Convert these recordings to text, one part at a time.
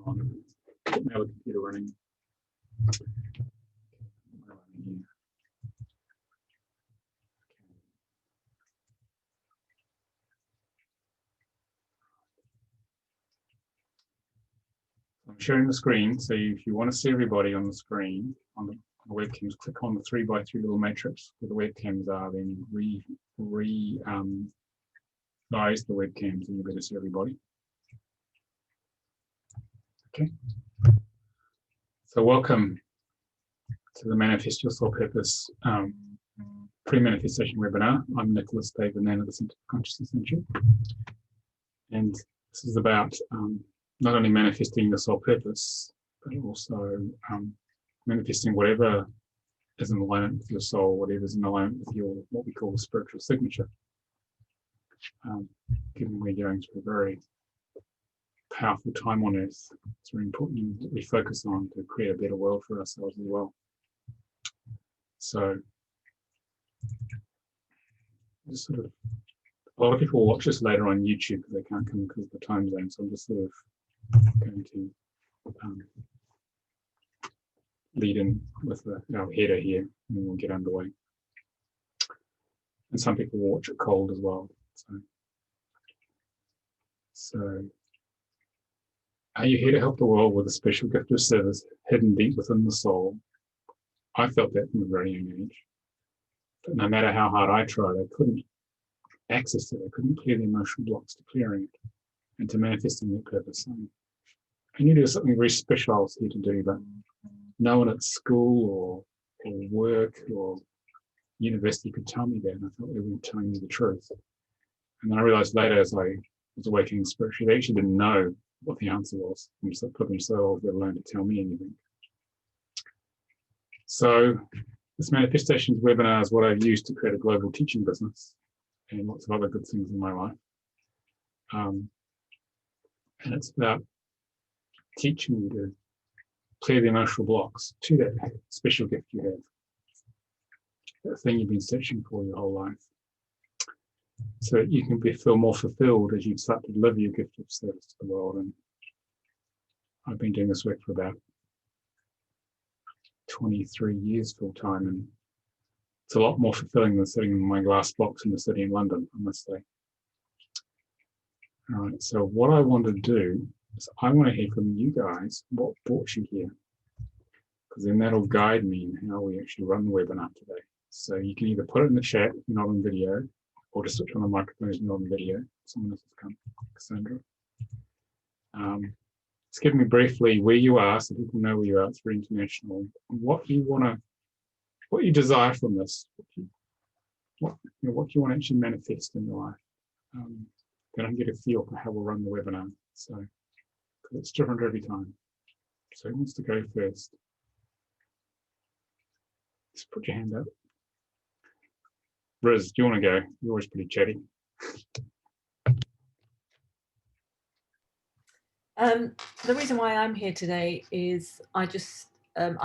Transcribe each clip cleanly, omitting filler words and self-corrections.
Now the computer running. I'm sharing the screen, so if you want to see everybody on the screen, on the webcams, click on the 3x3 little matrix where the webcams are, then size the webcams and you'll be able to see everybody. Okay. So welcome to the Manifest Your Soul Purpose pre-manifestation webinar. I'm Nicolas, Ngan at the Centre for Consciousness Institute. And this is about not only manifesting your soul purpose, but also manifesting whatever is in alignment with your soul, whatever is in alignment with your, what we call the spiritual signature. Given we're going through a very powerful time on earth, it's very important that we focus on to create a better world for ourselves as well. So, just sort of, a lot of people will watch this later on YouTube because they can't come because of the time zone. So I'm just sort of going to lead in with our header here, and then we'll get underway. And some people will watch it cold as well. So, are you here to help the world with a special gift of service hidden deep within the soul? I felt that from a very young age. But no matter how hard I tried, I couldn't access it. I couldn't clear the emotional blocks to clearing it and to manifesting that purpose. I knew there was something very special I was here to do, but no one at school or work or university could tell me that, and I thought they weren't telling me the truth. And then I realized later, as I was awakening spiritually, they actually didn't know what the answer was for themselves, let alone to tell me anything. So this manifestations webinar is what I've used to create a global teaching business and lots of other good things in my life. And it's about teaching you to clear the emotional blocks to that special gift you have, that thing you've been searching for your whole life, so that you can feel more fulfilled as you start to live your gift of service to the world. And I've been doing this work for about 23 years full time, and it's a lot more fulfilling than sitting in my glass box in the city in London, I must say. All right, so what I want to do is I want to hear from you guys what brought you here, because then that'll guide me in how we actually run the webinar today. So you can either put it in the chat if you're not on video, or just switch on the microphone if you're not on video. Someone else has come, Cassandra. Just give me briefly where you are so people know where you are. It's very international. What you desire from this, what you want to actually manifest in your life. Then I can get a feel for how we'll run the webinar. So, because it's different every time. So who wants to go first? Just put your hand up. Riz, do you want to go? You're always pretty chatty. The reason why I'm here today is I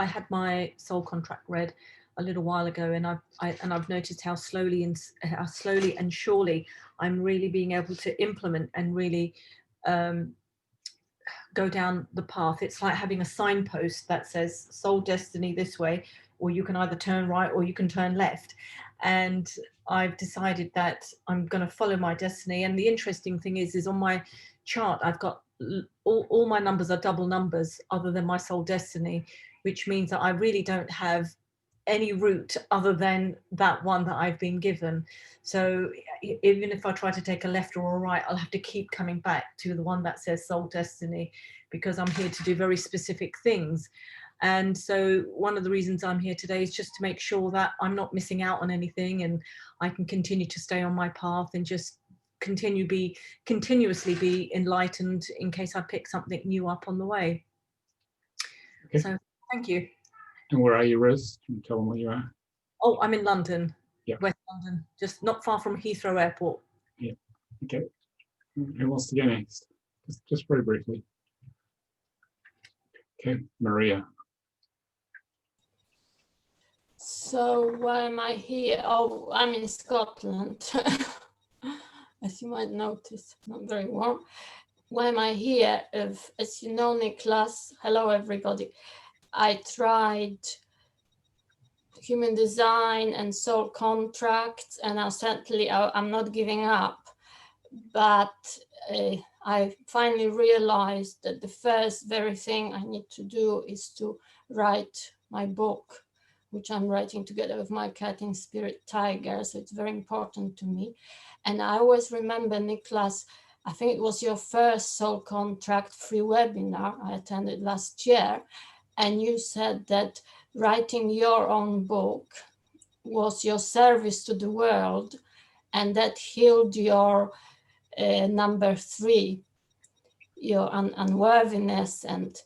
had my soul contract read a little while ago, and I've noticed how slowly and surely I'm really being able to implement and really go down the path. It's like having a signpost that says soul destiny this way, or you can either turn right or you can turn left. And I've decided that I'm going to follow my destiny. And the interesting thing is on my chart, I've got all my numbers are double numbers other than my soul destiny, which means that I really don't have any route other than that one that I've been given. So even if I try to take a left or a right, I'll have to keep coming back to the one that says soul destiny, because I'm here to do very specific things. And so one of the reasons I'm here today is just to make sure that I'm not missing out on anything, and I can continue to stay on my path and just continuously be enlightened in case I pick something new up on the way. Okay. So thank you. And where are you, Riz? Can you tell them where you are? Oh, I'm in London, yeah. West London, just not far from Heathrow Airport. Yeah, okay. Who wants to go next? Just very briefly. Okay, Maria. So why am I here? Oh, I'm in Scotland. As you might notice, not very warm. why am I here? As you know, Nicolas, hello everybody. I tried human design and soul contracts, and I'm not giving up. But I finally realized that the first very thing I need to do is to write my book, which I'm writing together with my cat in spirit, Tiger. So it's very important to me. And I always remember, Nicolas, I think it was your first soul contract free webinar I attended last year. And you said that writing your own book was your service to the world, and that healed your number 3, your unworthiness, and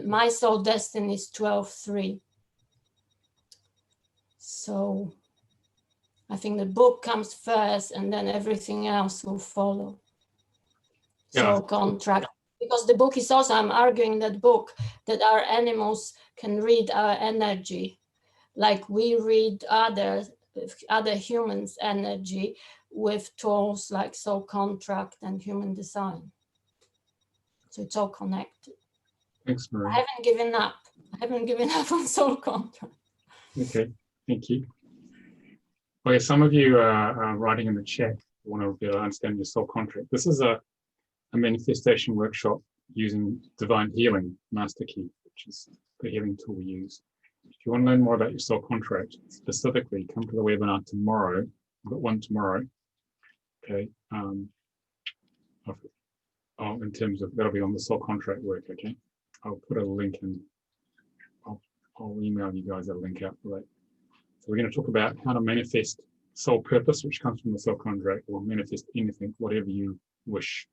my soul destiny is 12-3. So I think the book comes first, and then everything else will follow. Yeah. So contract, because the book is also, I'm arguing in that book that our animals can read our energy, like we read other humans' energy with tools like soul contract and human design. So it's all connected. Thanks, Marie. I haven't given up. I haven't given up on soul contract. Okay, thank you. Okay, some of you are writing in the chat, want to be able to understand your soul contract. This is a manifestation workshop using divine healing, master key, which is the healing tool we use. If you want to learn more about your soul contract, specifically, come to the webinar tomorrow. We've got one tomorrow. Okay. In terms of, that'll be on the soul contract work. Okay. I'll put a link in. I'll email you guys a link out for that. So we're going to talk about how to manifest soul purpose, which comes from the soul contract, or manifest anything, whatever you wish.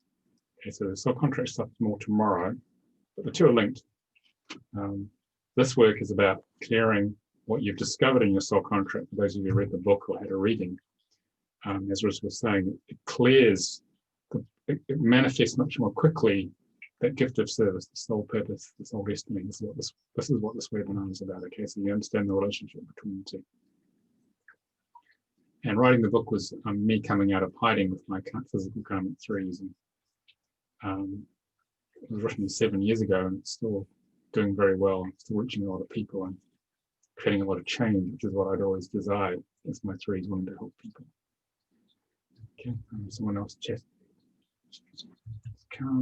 Okay, so the soul contract stuff is more tomorrow, but the two are linked. This work is about clearing what you've discovered in your soul contract. For those of you who read the book or had a reading, as Rose was saying, it clears, it manifests much more quickly that gift of service, the soul purpose, the soul destiny. This is what this webinar is about. Okay, so you understand the relationship between the two. And writing the book was me coming out of hiding with my physical karmic 3s. And it was written 7 years ago, and it's still doing very well. I'm still reaching a lot of people and creating a lot of change, which is what I'd always desired. It's my 3s wanting to help people. Okay, someone else chat. Okay.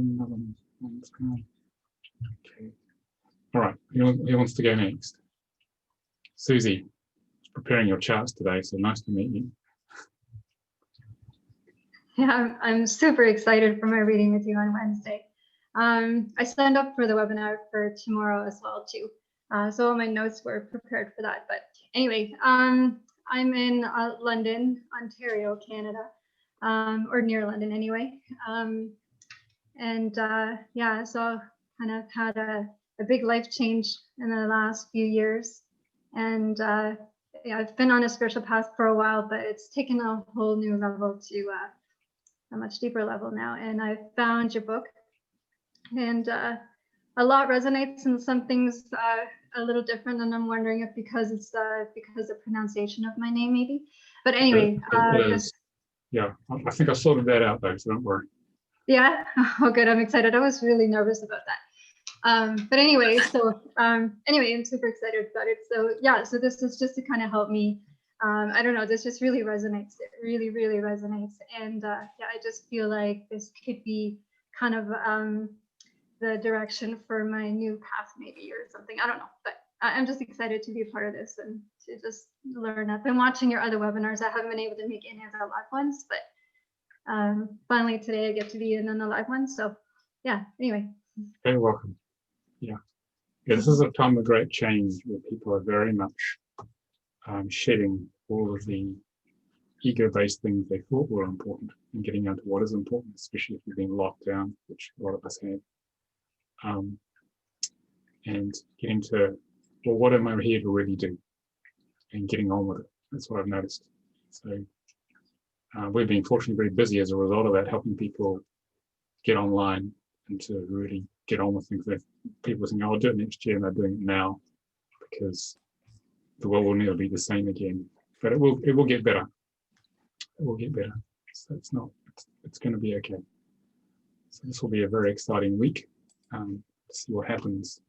All right, who wants to go next? Susie, preparing your charts today, so nice to meet you. Yeah, I'm super excited for my reading with you on Wednesday. I signed up for the webinar for tomorrow as well too. So all my notes were prepared for that. But anyway, I'm in London, Ontario, Canada, or near London anyway. Yeah, so kind of had a big life change in the last few years. And yeah, I've been on a spiritual path for a while, but it's taken a whole new level to a much deeper level now. And I found your book, and a lot resonates, and some things a little different. And I'm wondering if because it's because of pronunciation of my name, maybe. But anyway, yeah, I think I sorted that out though, so don't worry. Yeah. Oh, good. I'm excited. I was really nervous about that. But anyway, so anyway, I'm super excited about it. So yeah, so this is just to kind of help me. I don't know, this just really resonates. It really, really resonates. And yeah, I just feel like this could be kind of the direction for my new path maybe, or something. I don't know, but I'm just excited to be a part of this and to just learn. I've been watching your other webinars. I haven't been able to make any of the live ones, but finally today I get to be in the live one. So yeah, anyway. Very welcome. Yeah, this is a time of great change where people are very much shedding all of the ego-based things they thought were important and getting down to what is important, especially if you've been locked down, which a lot of us have. And getting to, well, what am I here to really do? And getting on with it. That's what I've noticed. So we've been fortunately very busy as a result of that, helping people get online and to really get on with things. That people think, oh, I'll do it next year, and they're doing it now because the world will never be the same again. But it will get better. It will get better. So it's going to be okay. So this will be a very exciting week to see what happens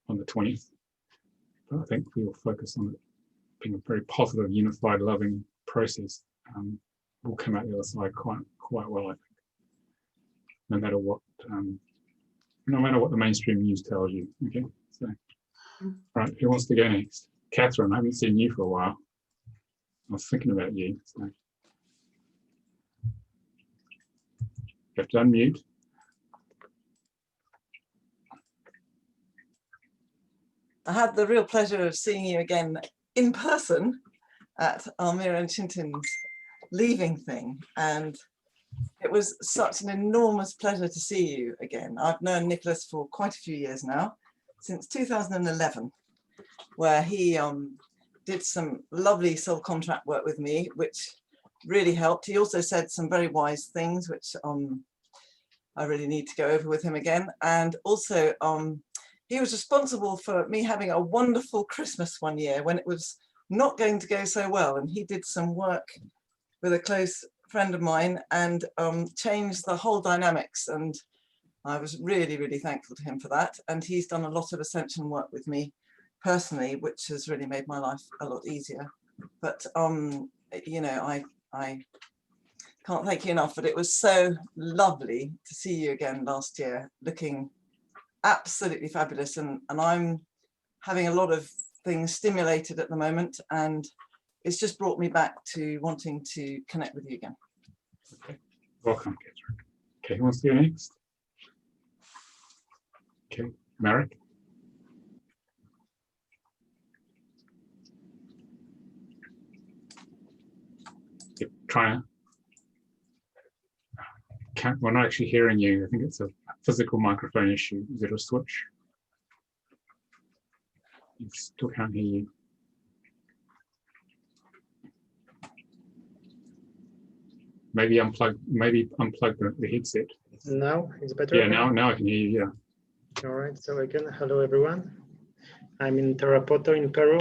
on the 20th. But I think we will focus on it being a very positive, unified, loving process. We'll come out the other side quite well, I think. No matter what the mainstream news tells you. Okay, so right, who wants to go next? Catherine, I haven't seen you for a while. I was thinking about you. So. You have to unmute. I had the real pleasure of seeing you again in person at Almira and Chintin's leaving thing, and it was such an enormous pleasure to see you again. I've known Nicolas for quite a few years now, since 2011, where he did some lovely soul contract work with me, which really helped. He also said some very wise things, which I really need to go over with him again. And also, he was responsible for me having a wonderful Christmas one year when it was not going to go so well. And he did some work with a close friend of mine and changed the whole dynamics. And I was really, really thankful to him for that. And he's done a lot of ascension work with me personally, which has really made my life a lot easier. But, you know, I can't thank you enough, but it was so lovely to see you again last year, looking absolutely fabulous. And I'm having a lot of things stimulated at the moment, and it's just brought me back to wanting to connect with you again. Okay, welcome, Catherine. Okay, who wants to go next? Okay, Marek. Trying. We're not actually hearing you. I think it's a physical microphone issue. Is it a switch? I still can't hear you. Maybe unplug the headset. Now it's better? Yeah, now I can hear you, yeah. All right, so again, hello everyone. I'm in Tarapoto in Peru.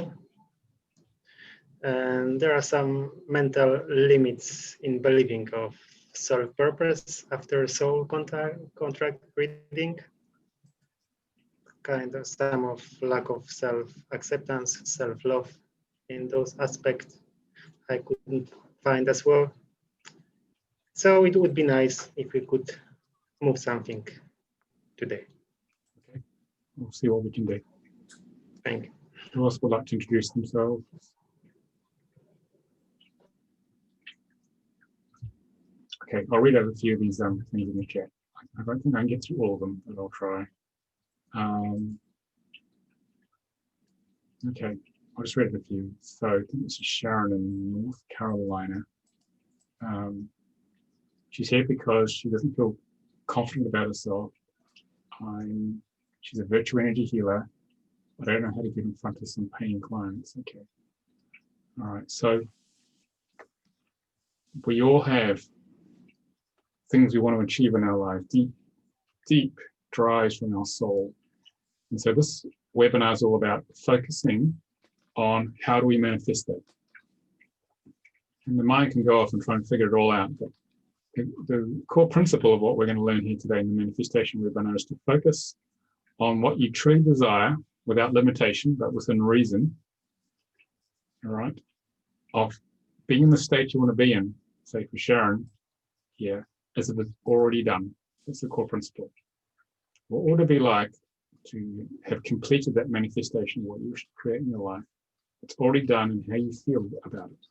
And there are some mental limits in believing of self-purpose after soul contract reading. Kind of some of lack of self-acceptance, self-love in those aspects I couldn't find as well. So it would be nice if we could move something today. Okay, we'll see what we can do. Thank you. Who else would like to introduce themselves? Okay, I'll read out a few of these things in the chat. I don't think I can get through all of them, but I'll try. Okay, I'll just read a few. So I think this is Sharon in North Carolina. She's here because she doesn't feel confident about herself. She's a virtual energy healer. I don't know how to get in front of some paying clients. Okay. All right, so we all have things we want to achieve in our life, deep drives from our soul. And so this webinar is all about focusing on how do we manifest that. And the mind can go off and try and figure it all out, but the core principle of what we're going to learn here today in the manifestation webinar is to focus on what you truly desire without limitation, but within reason, all right, of being in the state you want to be in. Say for Sharon here, as if it's already done. That's the core principle. What would it be like to have completed that manifestation, what you wish to create in your life? It's already done and how you feel about it.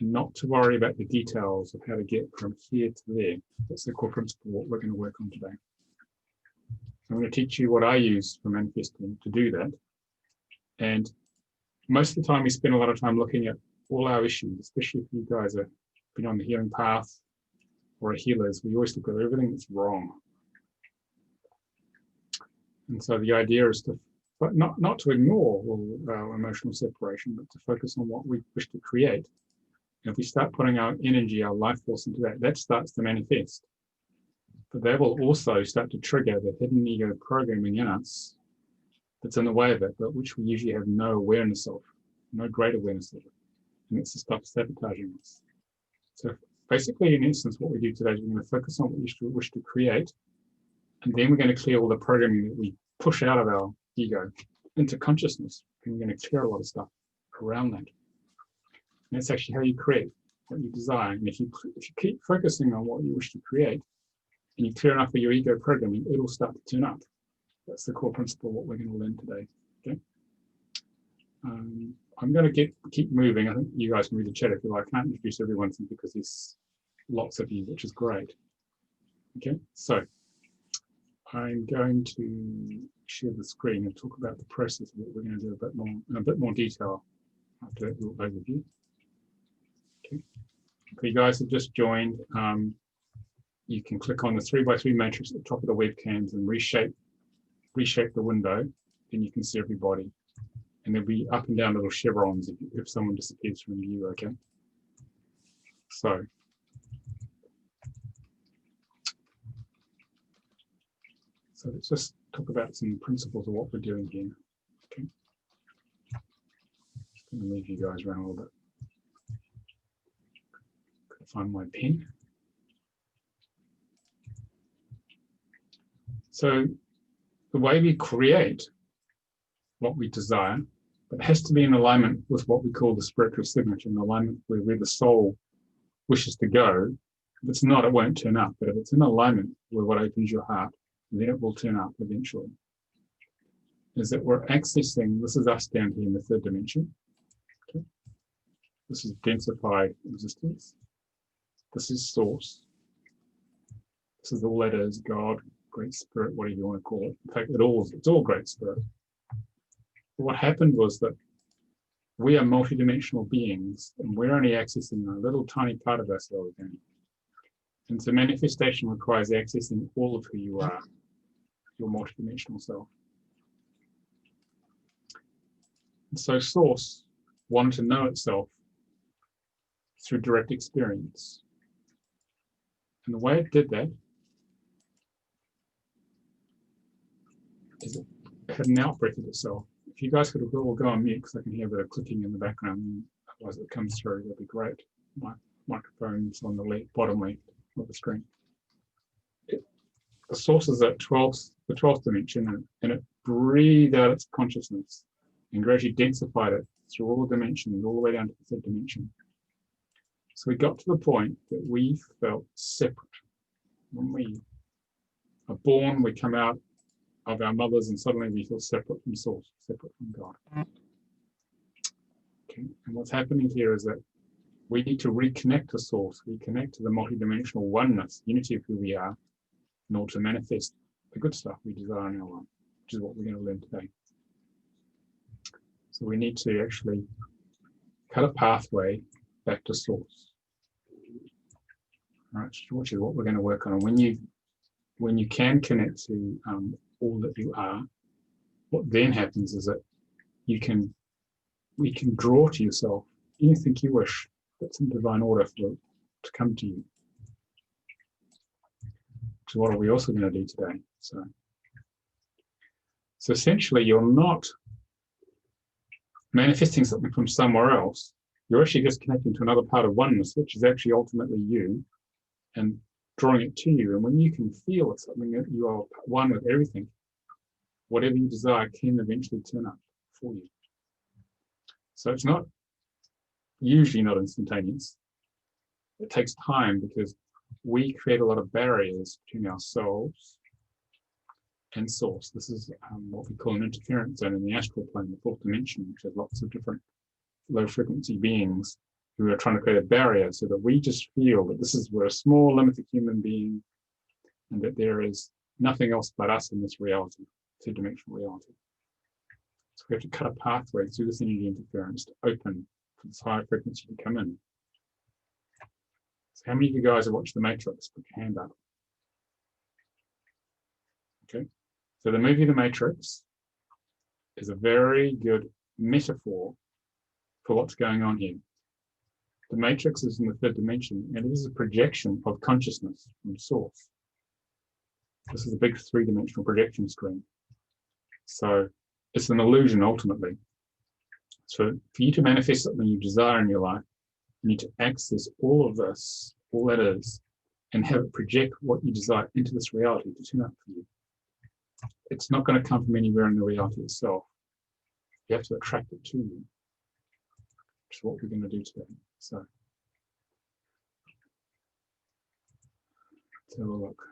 And not to worry about the details of how to get from here to there. That's the core principle, what we're going to work on today. I'm going to teach you what I use for manifesting to do that. And most of the time we spend a lot of time looking at all our issues, especially if you guys have been on the healing path or are healers. We always look at everything that's wrong. And so the idea is to not to ignore all our emotional separation, but to focus on what we wish to create. And if we start putting our energy, our life force into that, that starts to manifest. But that will also start to trigger the hidden ego programming in us that's in the way of it, but which we usually have no awareness of, no great awareness of it. And it's the stuff sabotaging us. So basically, in essence, what we do today is we're going to focus on what we wish to create, And then we're going to clear all the programming that we push out of our ego into consciousness. And we're going to clear a lot of stuff around that. And that's actually how you create what you desire. And if you keep focusing on what you wish to create, and you clear enough of your ego programming, it'll start to turn up. That's the core principle of what we're going to learn today. Okay. I'm going to keep moving. I think you guys can read the chat if you like. I can't introduce everyone because there's lots of you, which is great. Okay, so I'm going to share the screen and talk about the process of what we're going to do in a bit more detail after that little overview. Okay, if you guys have just joined, you can click on the 3x3 matrix at the top of the webcams and reshape the window, then you can see everybody. And there'll be up and down little chevrons if someone disappears from view, okay? So let's just talk about some principles of what we're doing here, okay? Just gonna move you guys around a little bit. Gotta find my pen. So the way we create what we desire, but it has to be in alignment with what we call the spiritual signature, in alignment with where the soul wishes to go. If it's not, it won't turn up. But if it's in alignment with what opens your heart, then it will turn up eventually. Is that we're accessing, this is us down here in the third dimension. Okay. This is densified existence. This is source. This is all that is, God, Great Spirit, whatever you want to call it. In fact, it's all Great Spirit. What happened was that we are multidimensional beings, and we're only accessing a little tiny part of ourselves. And so manifestation requires accessing all of who you are, your multidimensional self. And so Source wanted to know itself through direct experience. And the way it did that is it had an outbreath of itself. If you guys could all go on mute, because I can hear a bit of clicking in the background, otherwise it comes through, that'd be great. My microphone's on the bottom left of the screen. The source is at the 12th dimension, and it breathed out its consciousness and gradually densified it through all the dimensions, all the way down to the third dimension. So we got to the point that we felt separate. When we are born, we come out of our mothers, and suddenly we feel separate from Source, separate from God. Okay. And what's happening here is that we need to reconnect to Source, reconnect to the multidimensional oneness, unity of who we are, in order to manifest the good stuff we desire in our life, which is what we're going to learn today. So we need to actually cut a pathway back to Source. All right, which is what we're going to work on. And when you can connect to all that you are, what then happens is that we can draw to yourself anything you wish that's in divine order for it to come to you. Which is what are we also going to do today. So essentially, you're not manifesting something from somewhere else. You're actually just connecting to another part of oneness, which is actually ultimately you, and drawing it to you. And when you can feel it's something that you are one with everything, whatever you desire can eventually turn up for you. So it's usually not instantaneous. It takes time because we create a lot of barriers between ourselves and Source. This is what we call an interference zone in the astral plane, the fourth dimension, which has lots of different low frequency beings who are trying to create a barrier so that we just feel that we're a small limited human being and that there is nothing else but us in this reality, two-dimensional reality. So we have to cut a pathway through this energy interference to open for this higher frequency to come in. So how many of you guys have watched The Matrix? Put your hand up. Okay, so the movie The Matrix is a very good metaphor for what's going on here. The Matrix is in the third dimension, and it is a projection of consciousness from Source. This is a big three-dimensional projection screen. So it's an illusion ultimately. So for you to manifest something you desire in your life, you need to access all of this, all that is, and have it project what you desire into this reality to turn up for you. it's not going to come from anywhere in the reality itself. You have to attract it to you, which is what we're going to do today. So let's have a look.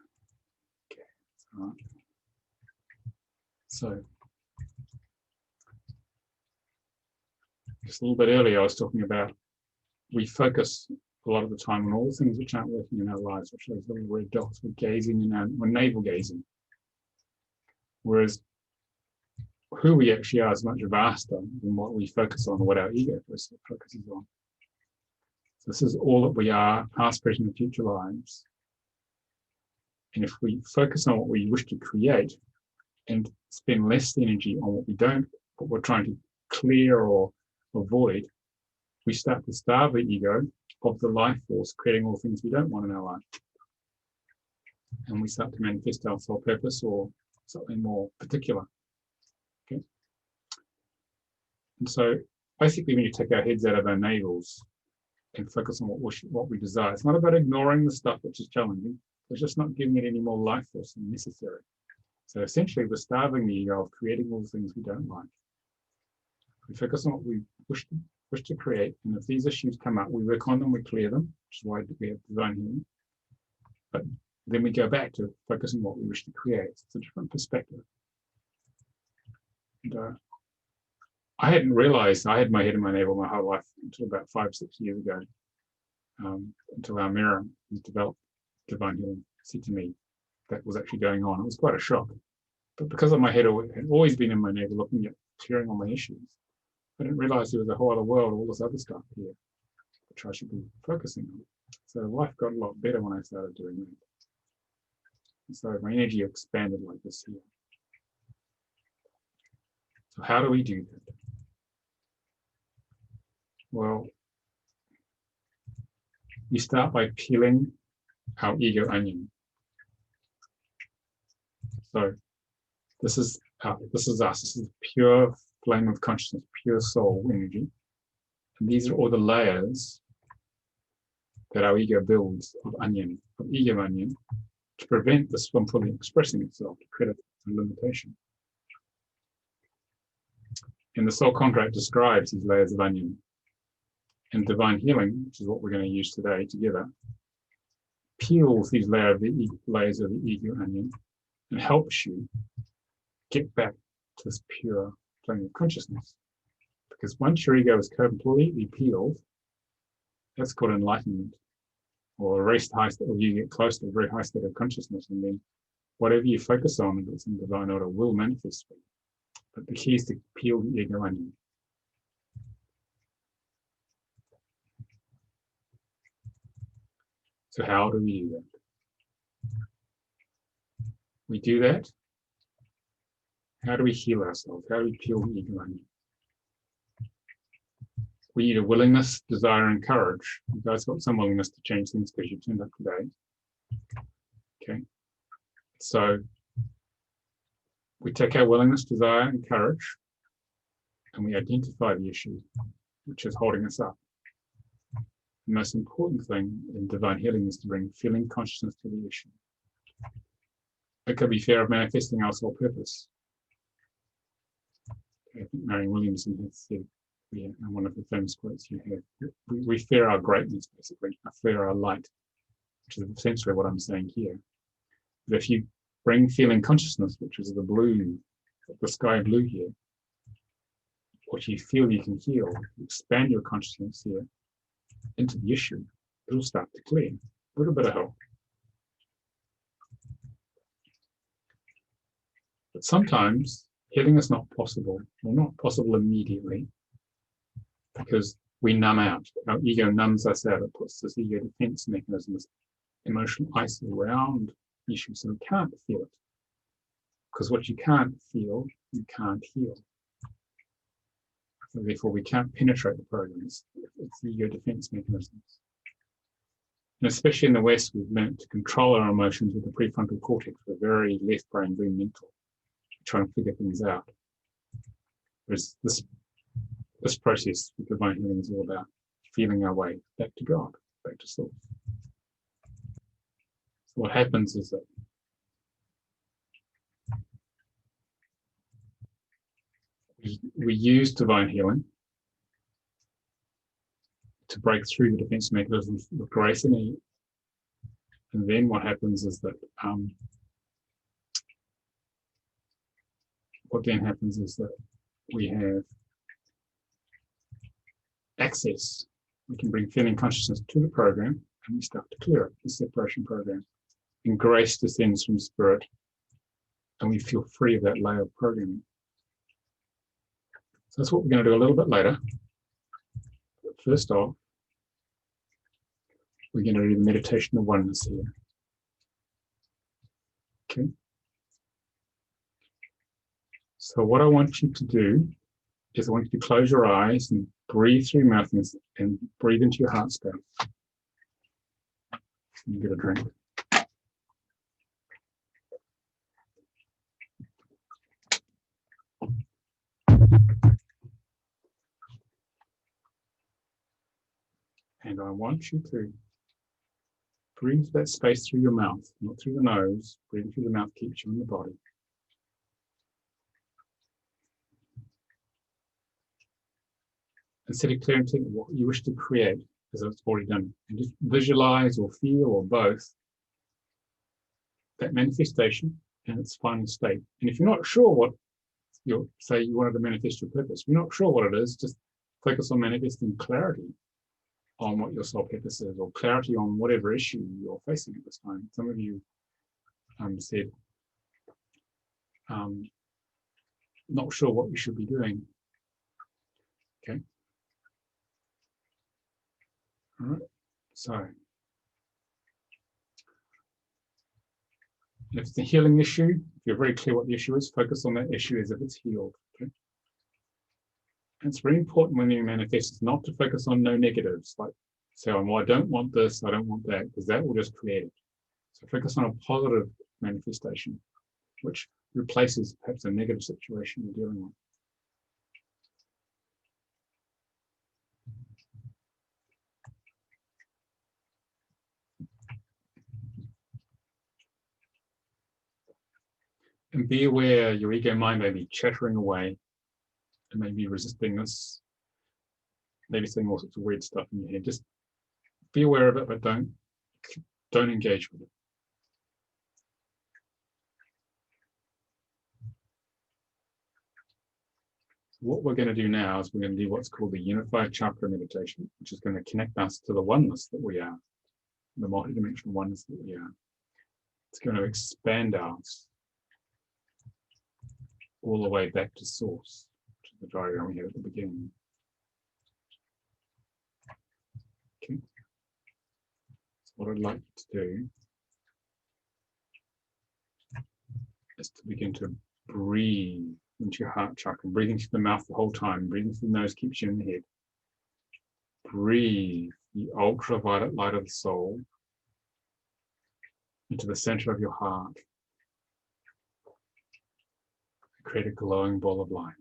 Okay, all right. So just a little bit earlier, I was talking about we focus a lot of the time on all the things which aren't working in our lives, which are those little red dots. We're gazing in we're navel gazing. Whereas who we actually are is much vaster than what we focus on or what our ego focuses on. So this is all that we are, past, present, and future lives. And if we focus on what we wish to create and spend less energy on what we're trying to clear or avoid, we start to starve the ego of the life force, creating all things we don't want in our life. And we start to manifest our soul purpose or something more particular. Okay. And so basically when you take our heads out of our navels and focus on what we desire, it's not about ignoring the stuff which is challenging, it's just not giving it any more life force than necessary. So essentially we're starving the ego of creating all the things we don't like. We focus on what we wish to create, and if these issues come up, we work on them, we clear them, which is why we have divine healing. But then we go back to focusing on what we wish to create. It's a different perspective. And I hadn't realized I had my head in my navel my whole life until about 5 or 6 years ago, until our mirror developed divine healing said to me that was actually going on. It was quite a shock. But because of my head had always been in my navel looking at clearing all my issues, I didn't realize there was a whole other world, all this other stuff here, which I should be focusing on. So life got a lot better when I started doing that. And so my energy expanded like this here. So how do we do that? Well, you start by peeling our ego onion. So this is us. This is pure flame of consciousness, pure soul energy. And these are all the layers that our ego builds of ego onion, to prevent this from fully expressing itself, to create a limitation. And the soul contract describes these layers of onion. And divine healing, which is what we're going to use today together, peels these layers of the ego onion and helps you get back to this pure plane of consciousness. Because once your ego is completely peeled, that's called enlightenment, or a raised high state, or you get close to a very high state of consciousness, and then whatever you focus on, if it's in divine order, will manifest for you. But the key is to peel the ego onion. So how do we do that? We do that. How do we heal ourselves? How do we peel the ego onion? We need a willingness, desire, and courage. You guys got some willingness to change things because you turned up today. Okay. So we take our willingness, desire, and courage, and we identify the issue which is holding us up. The most important thing in divine healing is to bring feeling consciousness to the issue. It could be fear of manifesting our soul purpose. I think Marianne Williamson has said, and one of the famous quotes you have, we fear our greatness, basically, I fear our light, which is essentially what I'm saying here. But if you bring feeling consciousness, which is the blue, the sky blue here, what you feel you can heal, expand your consciousness here into the issue, it'll start to clear. A little bit of help. But sometimes healing is not possible, or not possible immediately, because we numb out. Our ego numbs us out. It puts this ego defense mechanism, this emotional ice around the issue, so we can't feel it. Because what you can't feel, you can't heal. So therefore, we can't penetrate the programs. It's the ego defense mechanisms. And especially in the West, we've learned to control our emotions with the prefrontal cortex. We're very left brain, very mental, trying to figure things out. Whereas this process with divine healing is all about feeling our way back to God, back to source. So what happens is that We use divine healing to break through the defense mechanisms with grace and ease. And then what happens is that we have access. We can bring feeling consciousness to the program and we start to clear it, the separation program. And grace descends from spirit and we feel free of that layer of programming. So that's what we're going to do a little bit later. But first off, we're going to do the meditation of oneness here. Okay. So what I want you to do is I want you to close your eyes and breathe through your mouth and breathe into your heart space. You get a drink. And I want you to breathe that space through your mouth, not through the nose. Breathing through the mouth keeps you in the body. And set a clear intent of what you wish to create as it's already done. And just visualize or feel or both that manifestation in its final state. And if you're not sure what say you wanted to manifest your purpose, if you're not sure what it is, just focus on manifesting clarity on what your soul purpose is, or clarity on whatever issue you're facing at this time. Some of you said, not sure what you should be doing. Okay. All right. So, if it's a healing issue, if you're very clear what the issue is, focus on that issue as if it's healed. Okay. It's very important when you manifest not to focus on no negatives, like say, well, I don't want this, I don't want that, because that will just create it. So focus on a positive manifestation, which replaces perhaps a negative situation you're dealing with. And be aware your ego mind may be chattering away. It may be resisting this, maybe saying all sorts of weird stuff in your head. Just be aware of it, but don't engage with it. So what we're going to do now is we're going to do what's called the unified chakra meditation, which is going to connect us to the oneness that we are, the multidimensional oneness that we are. It's going to expand us all the way back to source, which is the diagram we had at the beginning. Okay. So what I'd like you to do is to begin to breathe into your heart chakra, breathing through the mouth the whole time, breathing through the nose keeps you in the head. Breathe the ultraviolet light of the soul into the center of your heart. Create a glowing ball of light.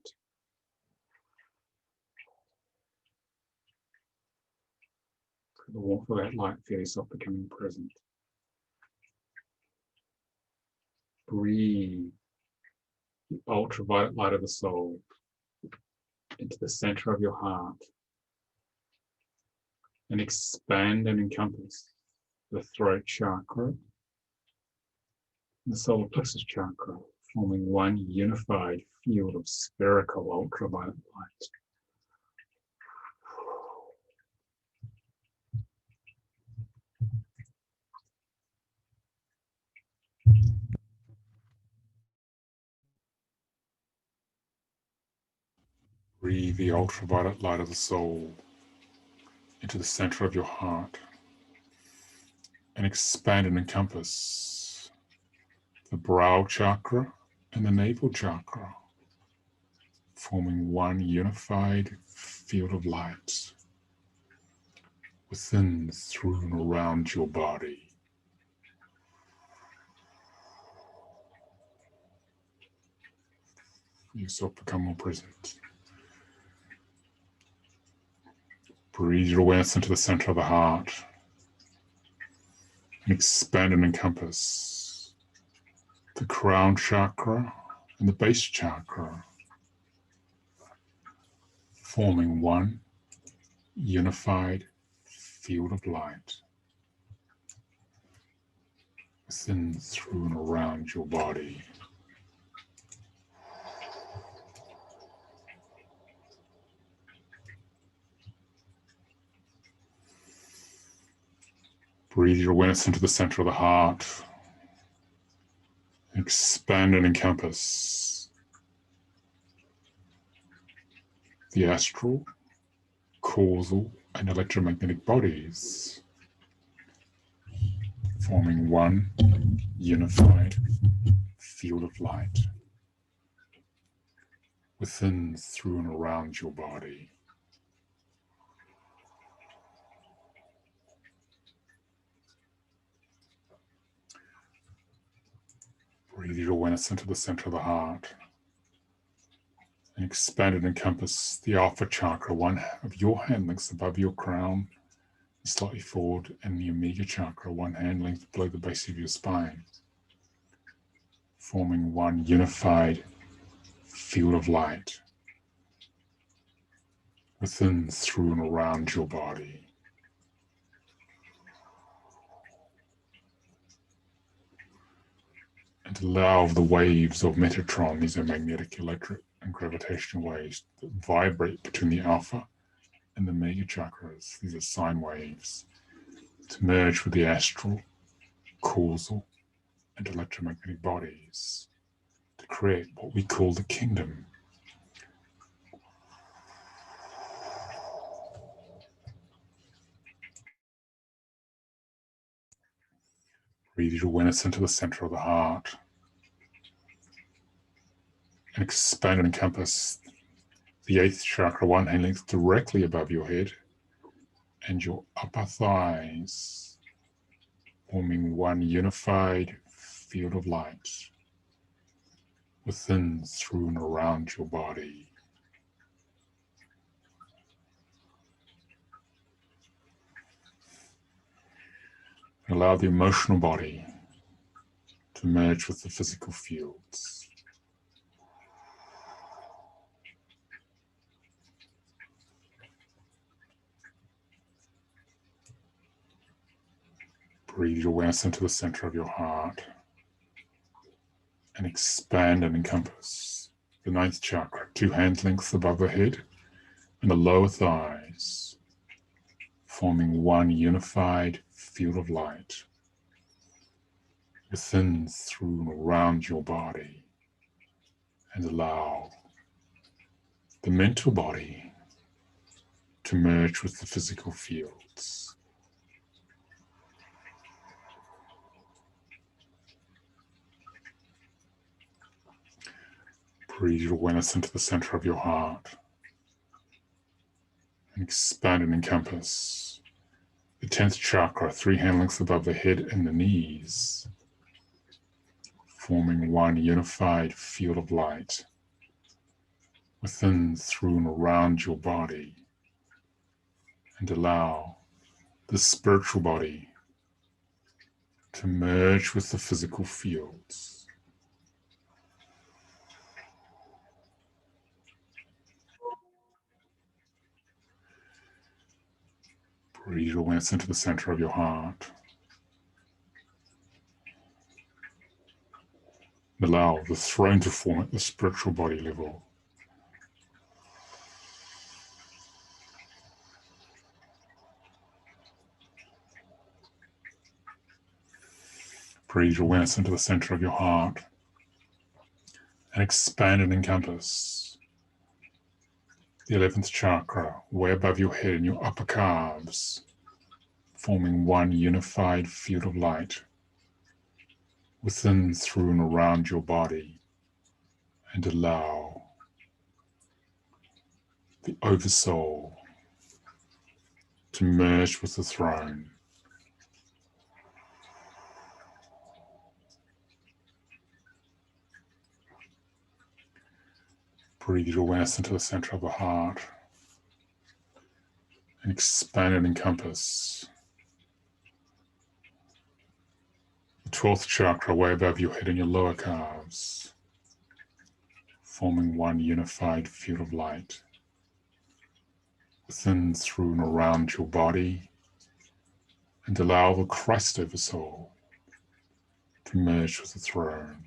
The warmth of that light, feel yourself becoming present. Breathe the ultraviolet light of the soul into the center of your heart and expand and encompass the throat chakra, the solar plexus chakra, forming one unified field of spherical ultraviolet light. Breathe the ultraviolet light of the soul into the center of your heart and expand and encompass the brow chakra and the navel chakra, forming one unified field of light within, through, and around your body. Yourself become more present. Breathe your awareness into the center of the heart and expand and encompass the crown chakra and the base chakra, forming one unified field of light within, through, and around your body. Breathe your awareness into the center of the heart. Expand and encompass the astral, causal, and electromagnetic bodies, forming one unified field of light within, through, and around your body. Breathe your awareness into the center of the heart and expand and encompass the Alpha Chakra, one of your hand lengths above your crown, slightly forward, and the Omega Chakra, one hand length below the base of your spine, forming one unified field of light within, through, and around your body. And allow the waves of Metatron, these are magnetic, electric, and gravitational waves that vibrate between the Alpha and the Omega Chakras, these are sine waves, to merge with the astral, causal, and electromagnetic bodies to create what we call the kingdom. Breathe your awareness into the center of the heart and expand and encompass the 8th chakra, one hand length directly above your head and your upper thighs, forming one unified field of light within, through, and around your body. Allow the emotional body to merge with the physical fields. Breathe your awareness into the center of your heart and expand and encompass the 9th chakra, 2 hand lengths above the head and the lower thighs, forming one unified field of light within, through, and around your body. And allow the mental body to merge with the physical fields. Breathe your awareness into the center of your heart and expand and encompass the 10th chakra, 3 hand lengths above the head and the knees, forming one unified field of light within, through, and around your body. And allow the spiritual body to merge with the physical fields. Breathe your awareness into the center of your heart. And allow the throne to form at the spiritual body level. Breathe your awareness into the center of your heart and expand and encompass the 11th chakra, way above your head and your upper calves, forming one unified field of light within, through, and around your body. And allow the oversoul to merge with the throne. Breathe your awareness into the center of the heart and expand and encompass the 12th chakra, way above your head and your lower calves, forming one unified field of light within, through, and around your body, and allow the Christ over soul to merge with the throne.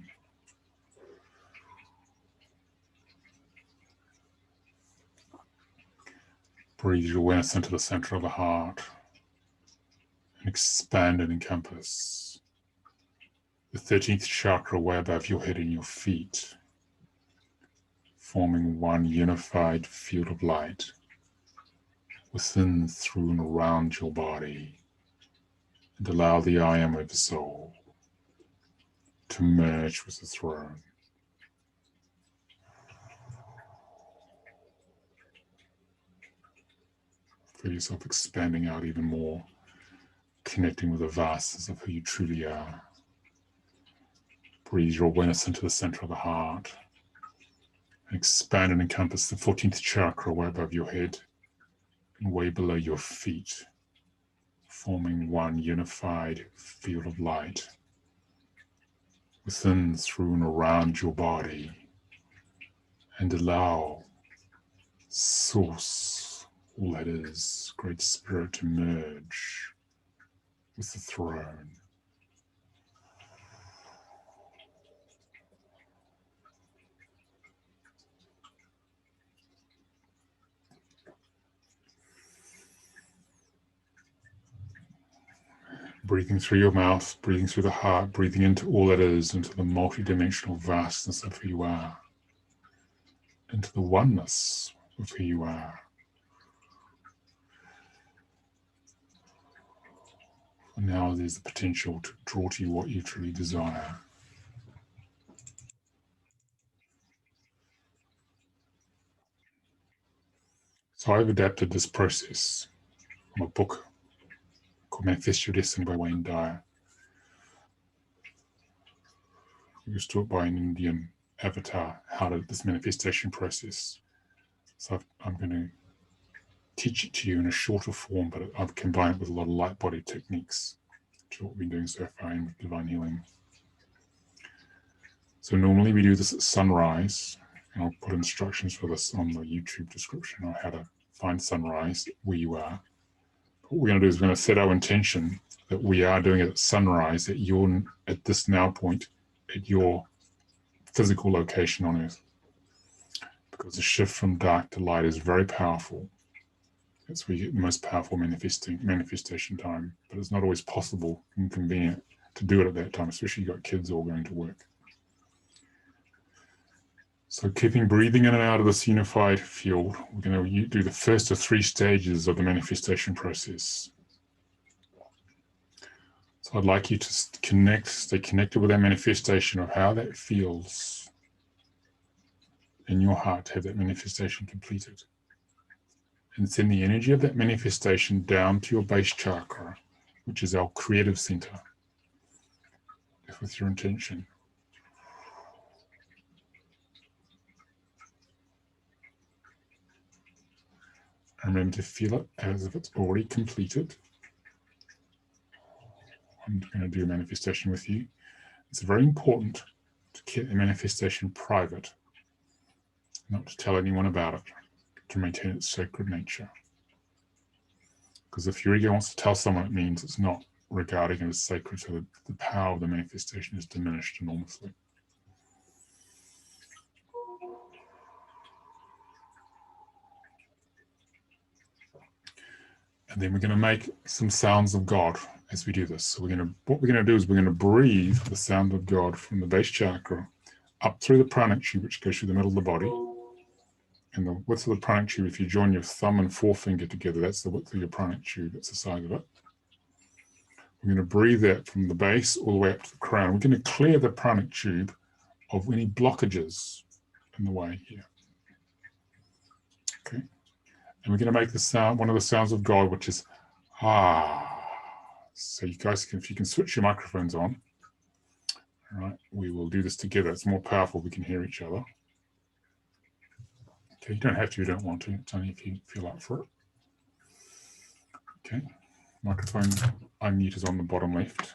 Breathe your awareness into the center of the heart and expand and encompass the 13th chakra way above your head and your feet, forming one unified field of light within, through, and around your body, and allow the I am of the soul to merge with the throne. Feel yourself expanding out even more, connecting with the vastness of who you truly are. Breathe your awareness into the center of the heart and expand and encompass the 14th chakra way above your head and way below your feet, forming one unified field of light within, through, and around your body, and allow Source, all that is, Great Spirit, to merge with the throne. Breathing through your mouth, breathing through the heart, breathing into all that is, into the multidimensional vastness of who you are, into the oneness of who you are. And now there's the potential to draw to you what you truly desire. So I've adapted this process from a book called Manifest Your Destiny by Wayne Dyer. He was taught by an Indian avatar how to this manifestation process. So I'm going to teach it to you in a shorter form, but I've combined it with a lot of light body techniques, which is what we've been doing so far in divine healing. So normally we do this at sunrise, and I'll put instructions for this on the YouTube description on how to find sunrise where you are. What we're going to do is we're going to set our intention that we are doing it at sunrise at this now point at your physical location on Earth, because the shift from dark to light is very powerful. That's where you get the most powerful manifestation time, but it's not always possible and convenient to do it at that time, especially if you've got kids all going to work. So keeping breathing in and out of this unified field, we're going to do the first of 3 stages of the manifestation process. So I'd like you to stay connected with that manifestation of how that feels in your heart to have that manifestation completed. And send the energy of that manifestation down to your base chakra, which is our creative center, with your intention. And remember to feel it as if it's already completed. I'm going to do a manifestation with you. It's very important to keep the manifestation private, not to tell anyone about it, to maintain its sacred nature. Because if your ego wants to tell someone, it means it's not regarding it as sacred, so the power of the manifestation is diminished enormously. And then we're going to make some sounds of God as we do this. So what we're going to do is we're going to breathe the sound of God from the base chakra up through the pranic tube, which goes through the middle of the body. And the width of the pranic tube, if you join your thumb and forefinger together, that's the width of your pranic tube, that's the size of it. We're going to breathe that from the base all the way up to the crown. We're going to clear the pranic tube of any blockages in the way here. Okay. And we're going to make the sound, one of the sounds of God, which is ah. So you guys can, if you can switch your microphones on. All right, we will do this together. It's more powerful. We can hear each other. Okay, you don't have to, you don't want to. It's only if you feel up for it. Okay, microphone unmute is on the bottom left.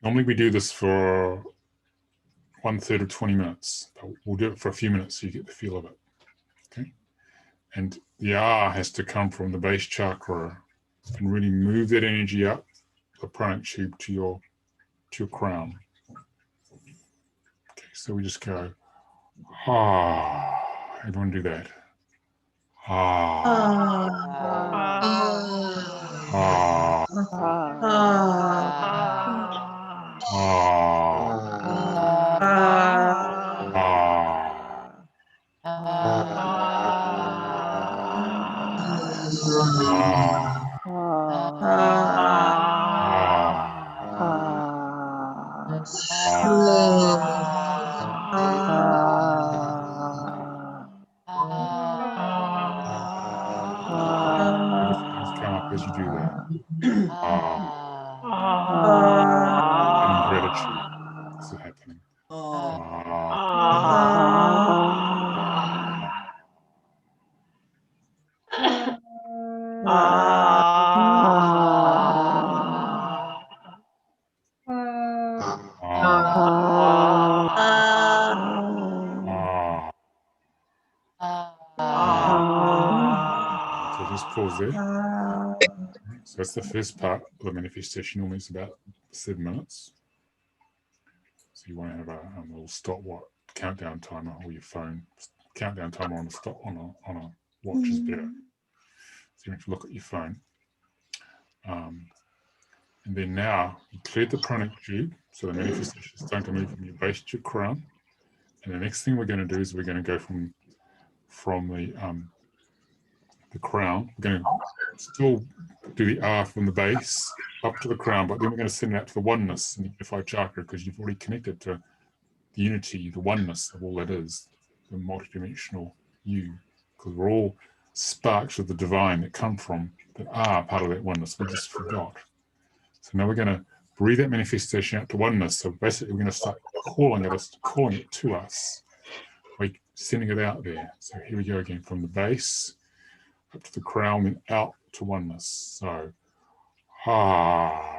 Normally we do this for 1/3 of 20 minutes. But we'll do it for a few minutes so you get the feel of it. Okay. And the ah has to come from the base chakra and really move that energy up the pranic tube to your crown. Okay, so we just go ah. Everyone do that. Ah. Ah. Things come up as you do that. And gratitude. This is happening. So just pause there. So that's the first part of the manifestation. Normally it's about 7 minutes. So you want to have a little stopwatch countdown timer, or your phone countdown timer on a watch is better. So you have to look at your phone. And then now you cleared the pranic tube, so the manifestation is starting to move from your base to your crown. And the next thing we're going to do is we're going to go from the crown. We're going to still do the R from the base up to the crown, but then we're going to send it out to the oneness in the unified chakra, because you've already connected to the unity, the oneness of all that is, the multidimensional you, because we're all sparks of the divine that come from, that are part of that oneness. We just forgot. So now we're going to breathe that manifestation out to oneness. So basically we're going to start calling it to us, like sending it out there. So here we go again, from the base up to the crown, then out to oneness. So ah.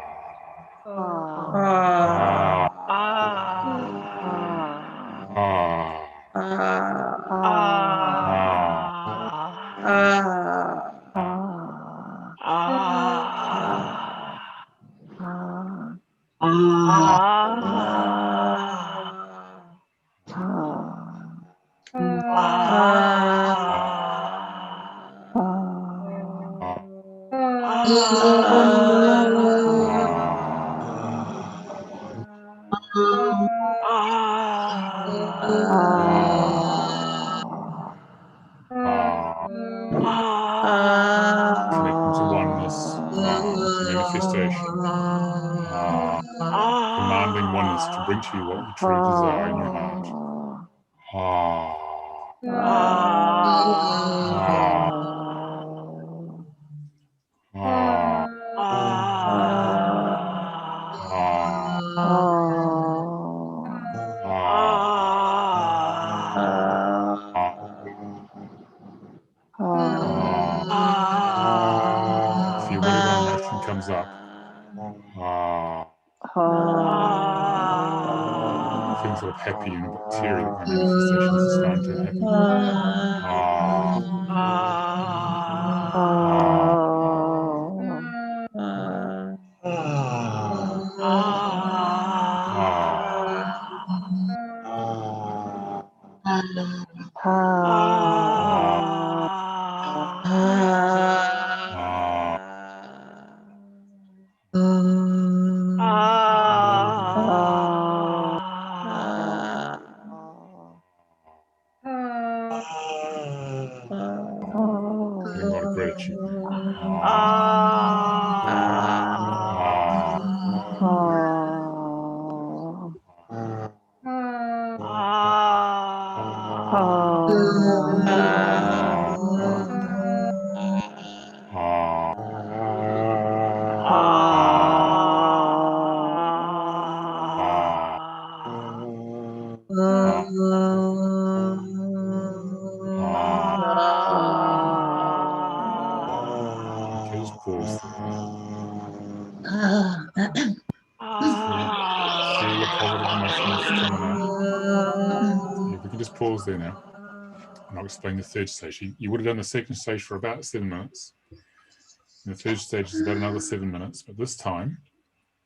Connecting to oneness, to manifestation, commanding oneness to bring to you what you truly desire in your heart. Feel whatever emotion comes up. Feeling sort of happy and a bit teary that my manifestations are starting to happen. Feeling a lot of gratitude. positive emotions coming up. If we can just pause there now, and I'll explain the third stage. You would have done the second stage for about 7 minutes. And the third stage is about another 7 minutes, but this time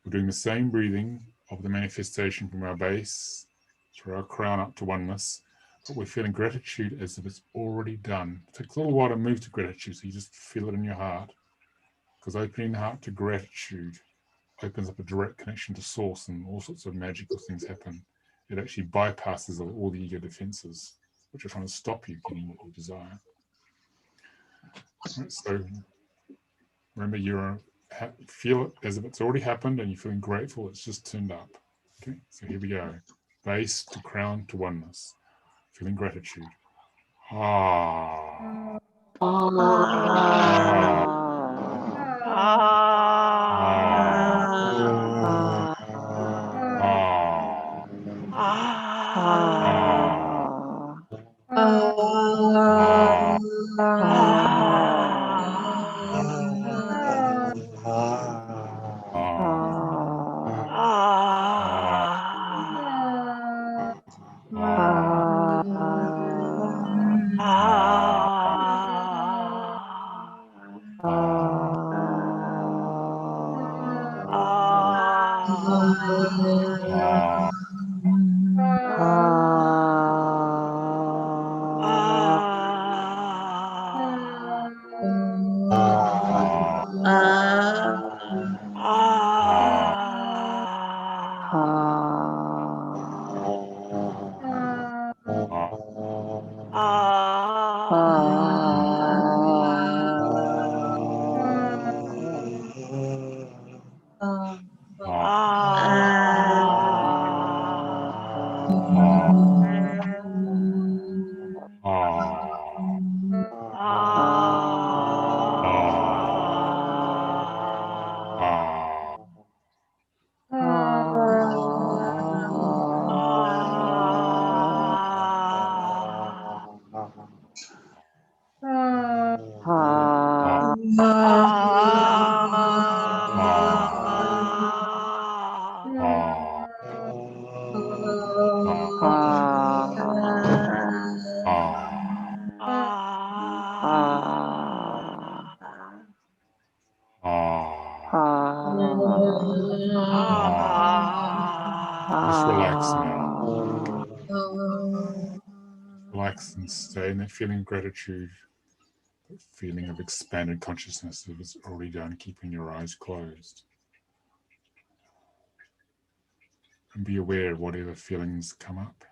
we're doing the same breathing of the manifestation from our base through our crown up to oneness, but we're feeling gratitude as if it's already done. It takes a little while to move to gratitude, so you just feel it in your heart, because opening the heart to gratitude opens up a direct connection to source, and all sorts of magical things happen. It actually bypasses all the ego defenses, which are trying to stop you getting what you desire. Right, so remember, feel it as if it's already happened, and you're feeling grateful it's just turned up. Okay, so here we go. Base to crown to oneness. Feeling gratitude. Ah. Ah. Just relax now. Relax and stay in that feeling of gratitude, that feeling of expanded consciousness that is already done, keeping your eyes closed. And be aware of whatever feelings come up.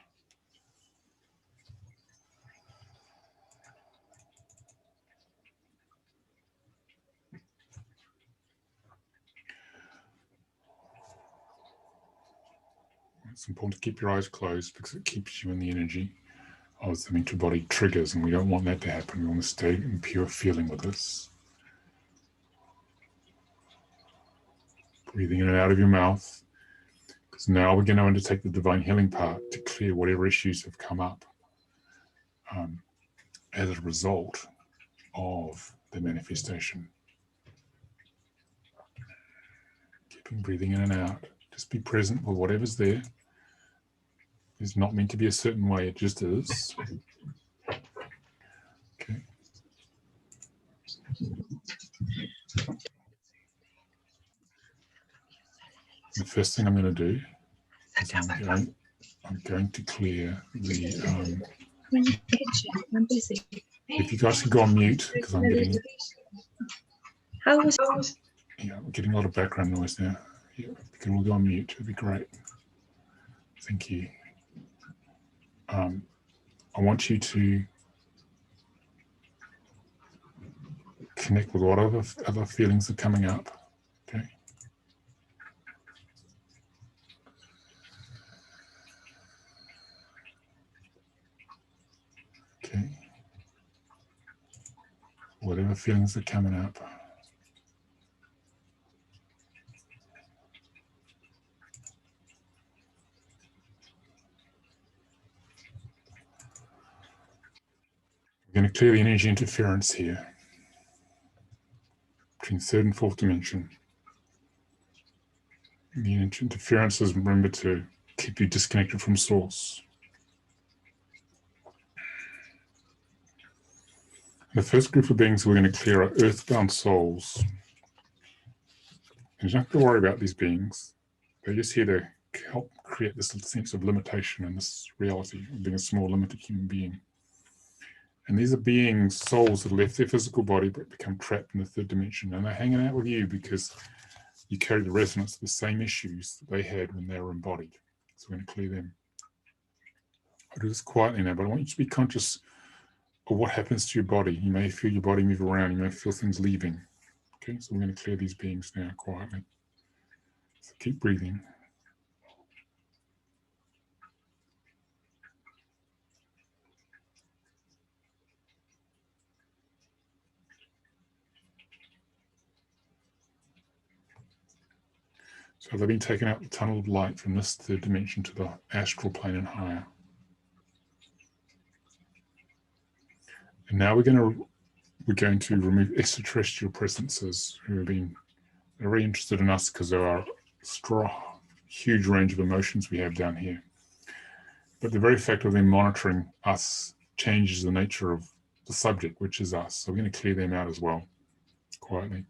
It's important to keep your eyes closed because it keeps you in the energy of the mental body triggers, and we don't want that to happen. We want to stay in pure feeling with this. Breathing in and out of your mouth, because now we're going to undertake the divine healing part to clear whatever issues have come up as a result of the manifestation. Keeping breathing in and out. Just be present with whatever's there. It's not meant to be a certain way, it just is. Okay. The first thing I'm going to do is I'm going to clear the... I'm busy. if you guys can go on mute, because I'm getting... Yeah, I'm getting a lot of background noise now. Yeah, if you can all go on mute, it'd be great. Thank you. I want you to connect with what other feelings are coming up. Okay. Okay. Whatever feelings are coming up. We're going to clear the energy interference here between third and fourth dimension. The interferences, remember, to keep you disconnected from source. The first group of beings we're going to clear are earthbound souls. And you don't have to worry about these beings. They're just here to help create this sense of limitation and this reality of being a small, limited human being. And these are beings, souls that left their physical body but become trapped in the third dimension. And they're hanging out with you because you carry the resonance of the same issues that they had when they were embodied. So we're going to clear them. I'll do this quietly now, but I want you to be conscious of what happens to your body. You may feel your body move around. You may feel things leaving. Okay, so I'm going to clear these beings now quietly. So keep breathing. So they've been taken out the tunnel of light from this third dimension to the astral plane and higher. And now we're going to remove extraterrestrial presences who have been very interested in us because of our huge range of emotions we have down here. But the very fact of them monitoring us changes the nature of the subject, which is us. So we're going to clear them out as well, quietly.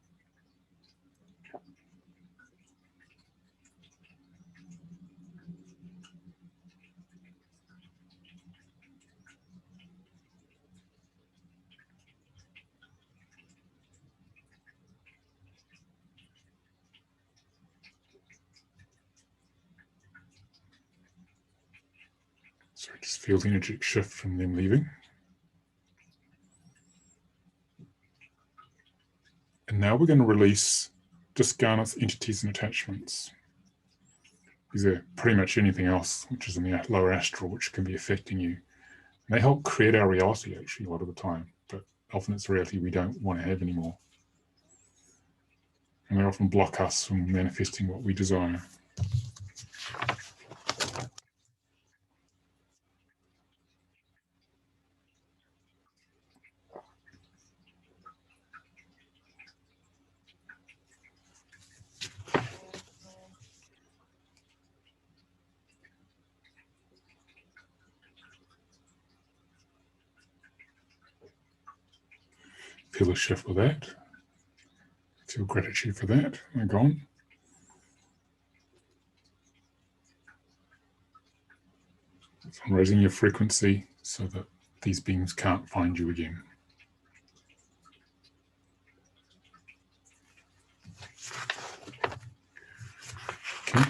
So just feel the energetic shift from them leaving. And now we're going to release discarnates, entities, and attachments. These are pretty much anything else which is in the lower astral, which can be affecting you. And they help create our reality, actually, a lot of the time. But often it's a reality we don't want to have anymore. And they often block us from manifesting what we desire. Feel a shift with that. Feel gratitude for that. They're gone. So I'm raising your frequency so that these beings can't find you again. Okay.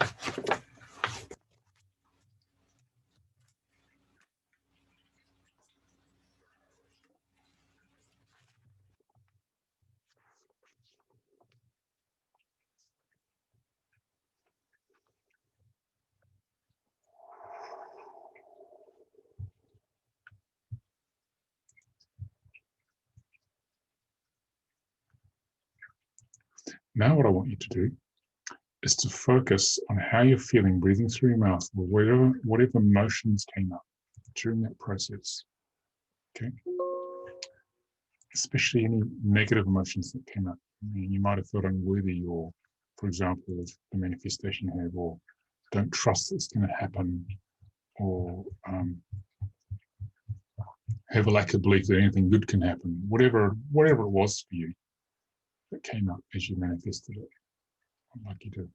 Now what I want you to do is to focus on how you're feeling breathing through your mouth, or whatever emotions came up during that process. Okay. Especially any negative emotions that came up. I mean, you might have felt unworthy, or, for example, of the manifestation you have, or don't trust it's going to happen, or have a lack of belief that anything good can happen. Whatever it was for you that came up as you manifested it, I'd like you to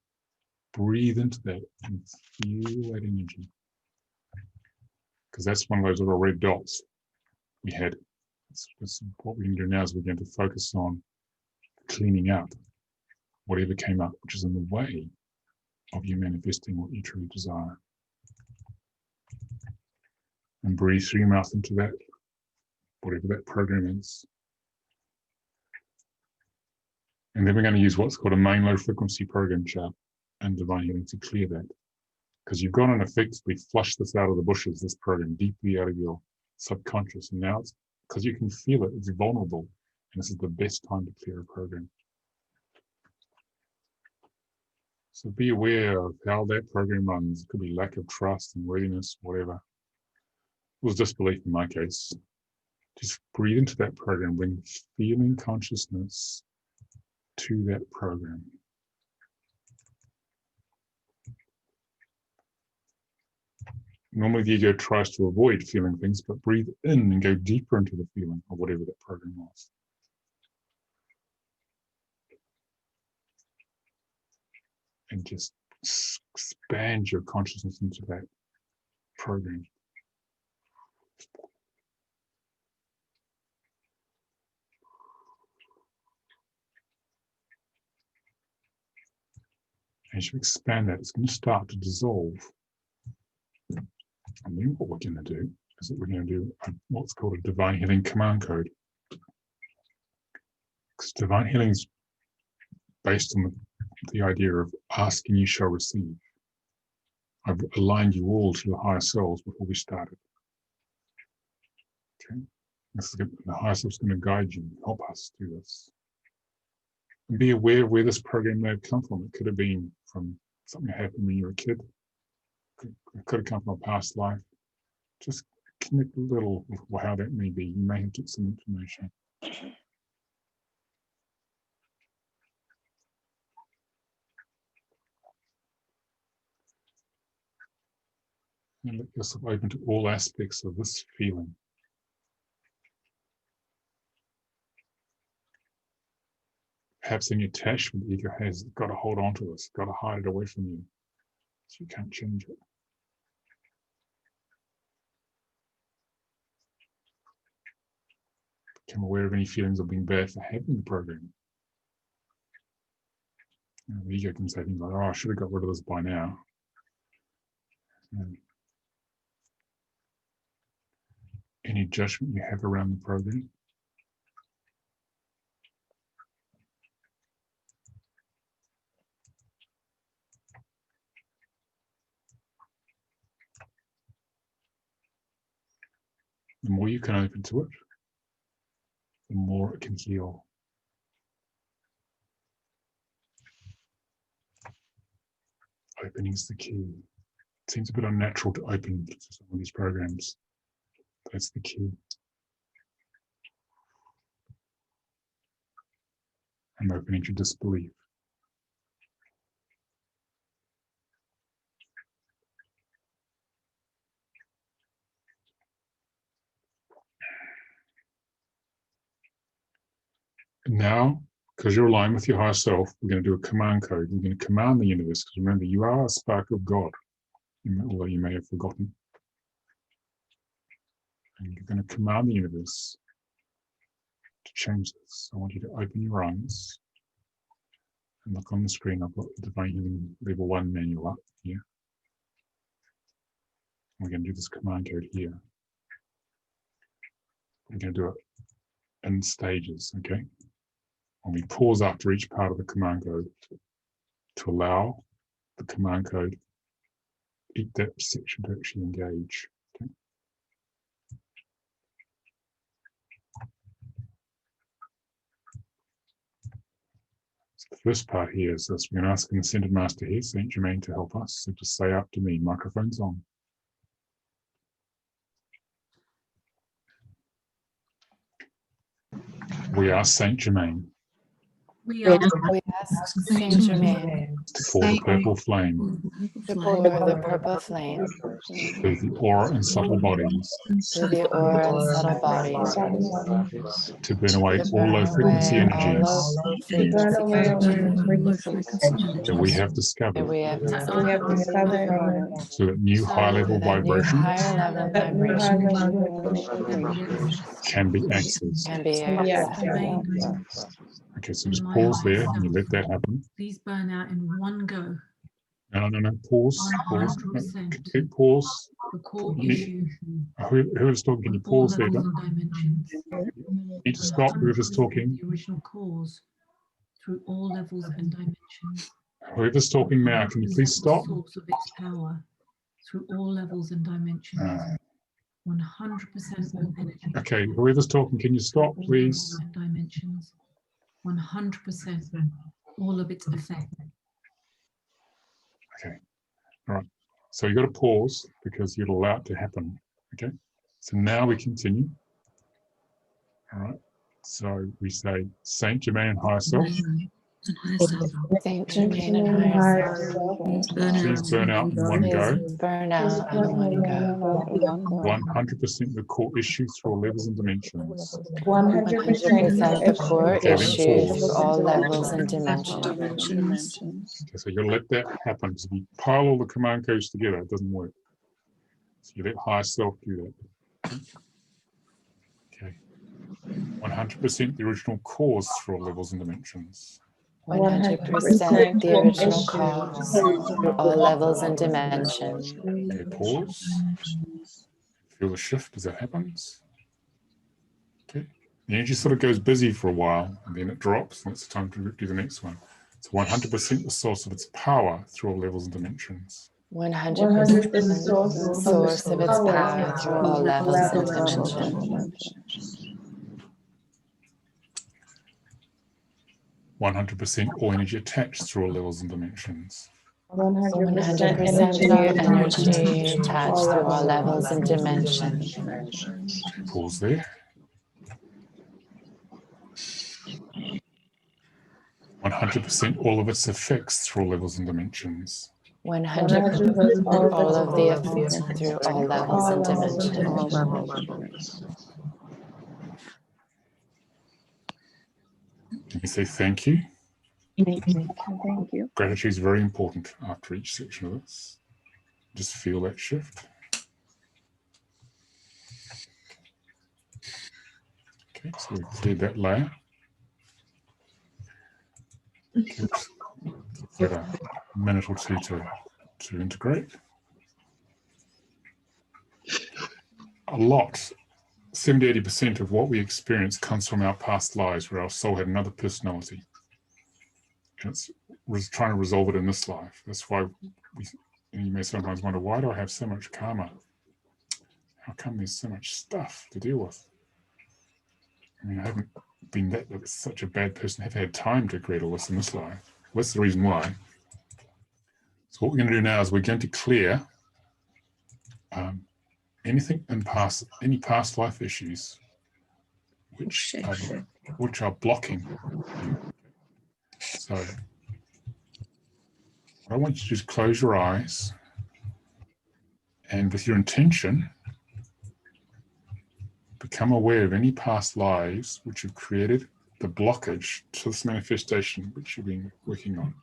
breathe into that and feel that energy, because that's one of those little red dots we had. That's what we're going to do now is we're going to focus on cleaning up whatever came up, which is in the way of you manifesting what you truly desire. And breathe through your mouth into that, whatever that program is. And then we're going to use what's called a main low frequency program chart and divine healing to clear that. Because you've gone and effectively flushed this out of the bushes, this program, deeply out of your subconscious. And now it's because you can feel it, it's vulnerable. And this is the best time to clear a program. So be aware of how that program runs. It could be lack of trust and worthiness, whatever. It was disbelief in my case. Just breathe into that program, bring feeling consciousness to that program. Normally the ego tries to avoid feeling things, but breathe in and go deeper into the feeling of whatever that program was. And just expand your consciousness into that program. As you expand that, it's going to start to dissolve. And then what we're going to do is that we're going to do what's called a divine healing command code. Because divine healing is based on the idea of asking you shall receive. I've aligned you all to your higher selves before we started. Okay, the higher self's going to guide you, help us do this. And be aware of where this program may have come from. It could have been from something that happened when you were a kid. It could have come from a past life. Just connect a little with how that may be. You may have get some information. And let yourself open to all aspects of this feeling. Perhaps any attachment the ego has got to hold on to this, got to hide it away from you, so you can't change it. Become aware of any feelings of being bad for having the program. You know, the ego can say things like, "Oh, I should have got rid of this by now." And any judgment you have around the program. The more you can open to it, the more it can heal. Opening is the key. It seems a bit unnatural to open to some of these programs. That's the key. I'm opening to disbelief. And now, because you're aligned with your higher self, we're going to do a command code. We're going to command the universe, because remember, you are a spark of God, although you may have forgotten. And you're going to command the universe to change this. I want you to open your eyes and look on the screen. I've got the Divine Healing Level 1 manual up here. We're going to do this command code here. We're going to do it in stages, okay? And we pause after each part of the command code to allow the command code, each that section to actually engage. Okay? So the first part here is this. We're going to ask an Ascended Master here, Saint Germain, to help us. So just say after me, microphone's on. We are Saint Germain. We ask Saint Germain to pour the purple flame to pour the purple flame through the aura and subtle bodies through the aura and subtle bodies to burn away all low frequency energies that we have discovered so that new high level vibrations can be accessed. Okay, so just pause there and you let that happen. Please burn out in one go. No, pause. 100%. Pause. The core issue. Who is talking? Can you All pause there? levels and dimensions. You need to stop whoever's talking. The original cause through all levels and dimensions. Whoever's talking now, can you please stop? The source of its power through all levels and dimensions. 100% all energy. Okay, whoever's talking, can you stop, please? And dimensions. 100% all of its effect. Okay, all right. So you got to pause because you'll allow it to happen. Okay, so now we continue. All right, so we say Saint Germain and Higher Self. Saint Germain and higher self. Please burn out in one go. Please burn out in one go. 100% the core issue through all levels and dimensions. 100% the core Okay, then issue pause. for all levels and dimensions. Okay, so you let that happen. Because if you pile all the command codes together, it doesn't work. So you let higher self do that. Okay. 100% the original cause for all levels and dimensions. 100% the original cause through all levels and dimensions. Okay, pause. Feel the shift as that happens. Okay. The energy sort of goes busy for a while and then it drops and it's time to do the next one. It's 100% the source of its power through all levels and dimensions. 100% the source of its power through all levels and dimensions. 100% all energy attached through all levels and dimensions. 100% the energy attached through all levels and dimensions. Pause there. 100% all of its effects through all levels and dimensions. 100% all of the effects through all levels and dimensions. Let me say thank you. Thank you. Gratitude is very important after each section of this. Just feel that shift. Okay, so we've cleared that layer. Give that a minute or two to integrate. A lot, 70–80% of what we experience comes from our past lives where our soul had another personality. And it's trying to resolve it in this life. That's why you may sometimes wonder, why do I have so much karma? How come there's so much stuff to deal with? I mean, I haven't been such a bad person. I have had time to create all this in this life. Well, that's the reason why. So what we're going to do now is we're going to clear anything in any past life issues which are blocking you. So what I want you to do is close your eyes and with your intention, become aware of any past lives which have created the blockage to this manifestation which you've been working on.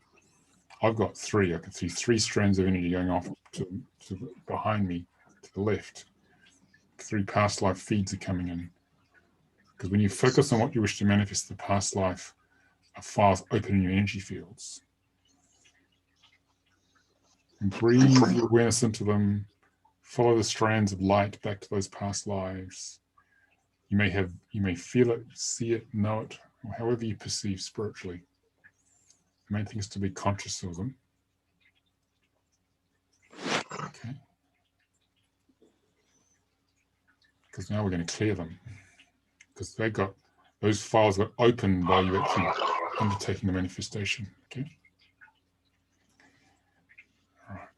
I've got 3. I can see 3 strands of energy going off to behind me to the left. 3 past life feeds are coming in. Because when you focus on what you wish to manifest, the past life files open in your energy fields. And breathe your awareness into them. Follow the strands of light back to those past lives. You may feel it, see it, know it, or however you perceive spiritually. The main thing is to be conscious of them. Okay. Because now we're going to clear them. Because those files got opened by you actually undertaking the manifestation. Okay. All right.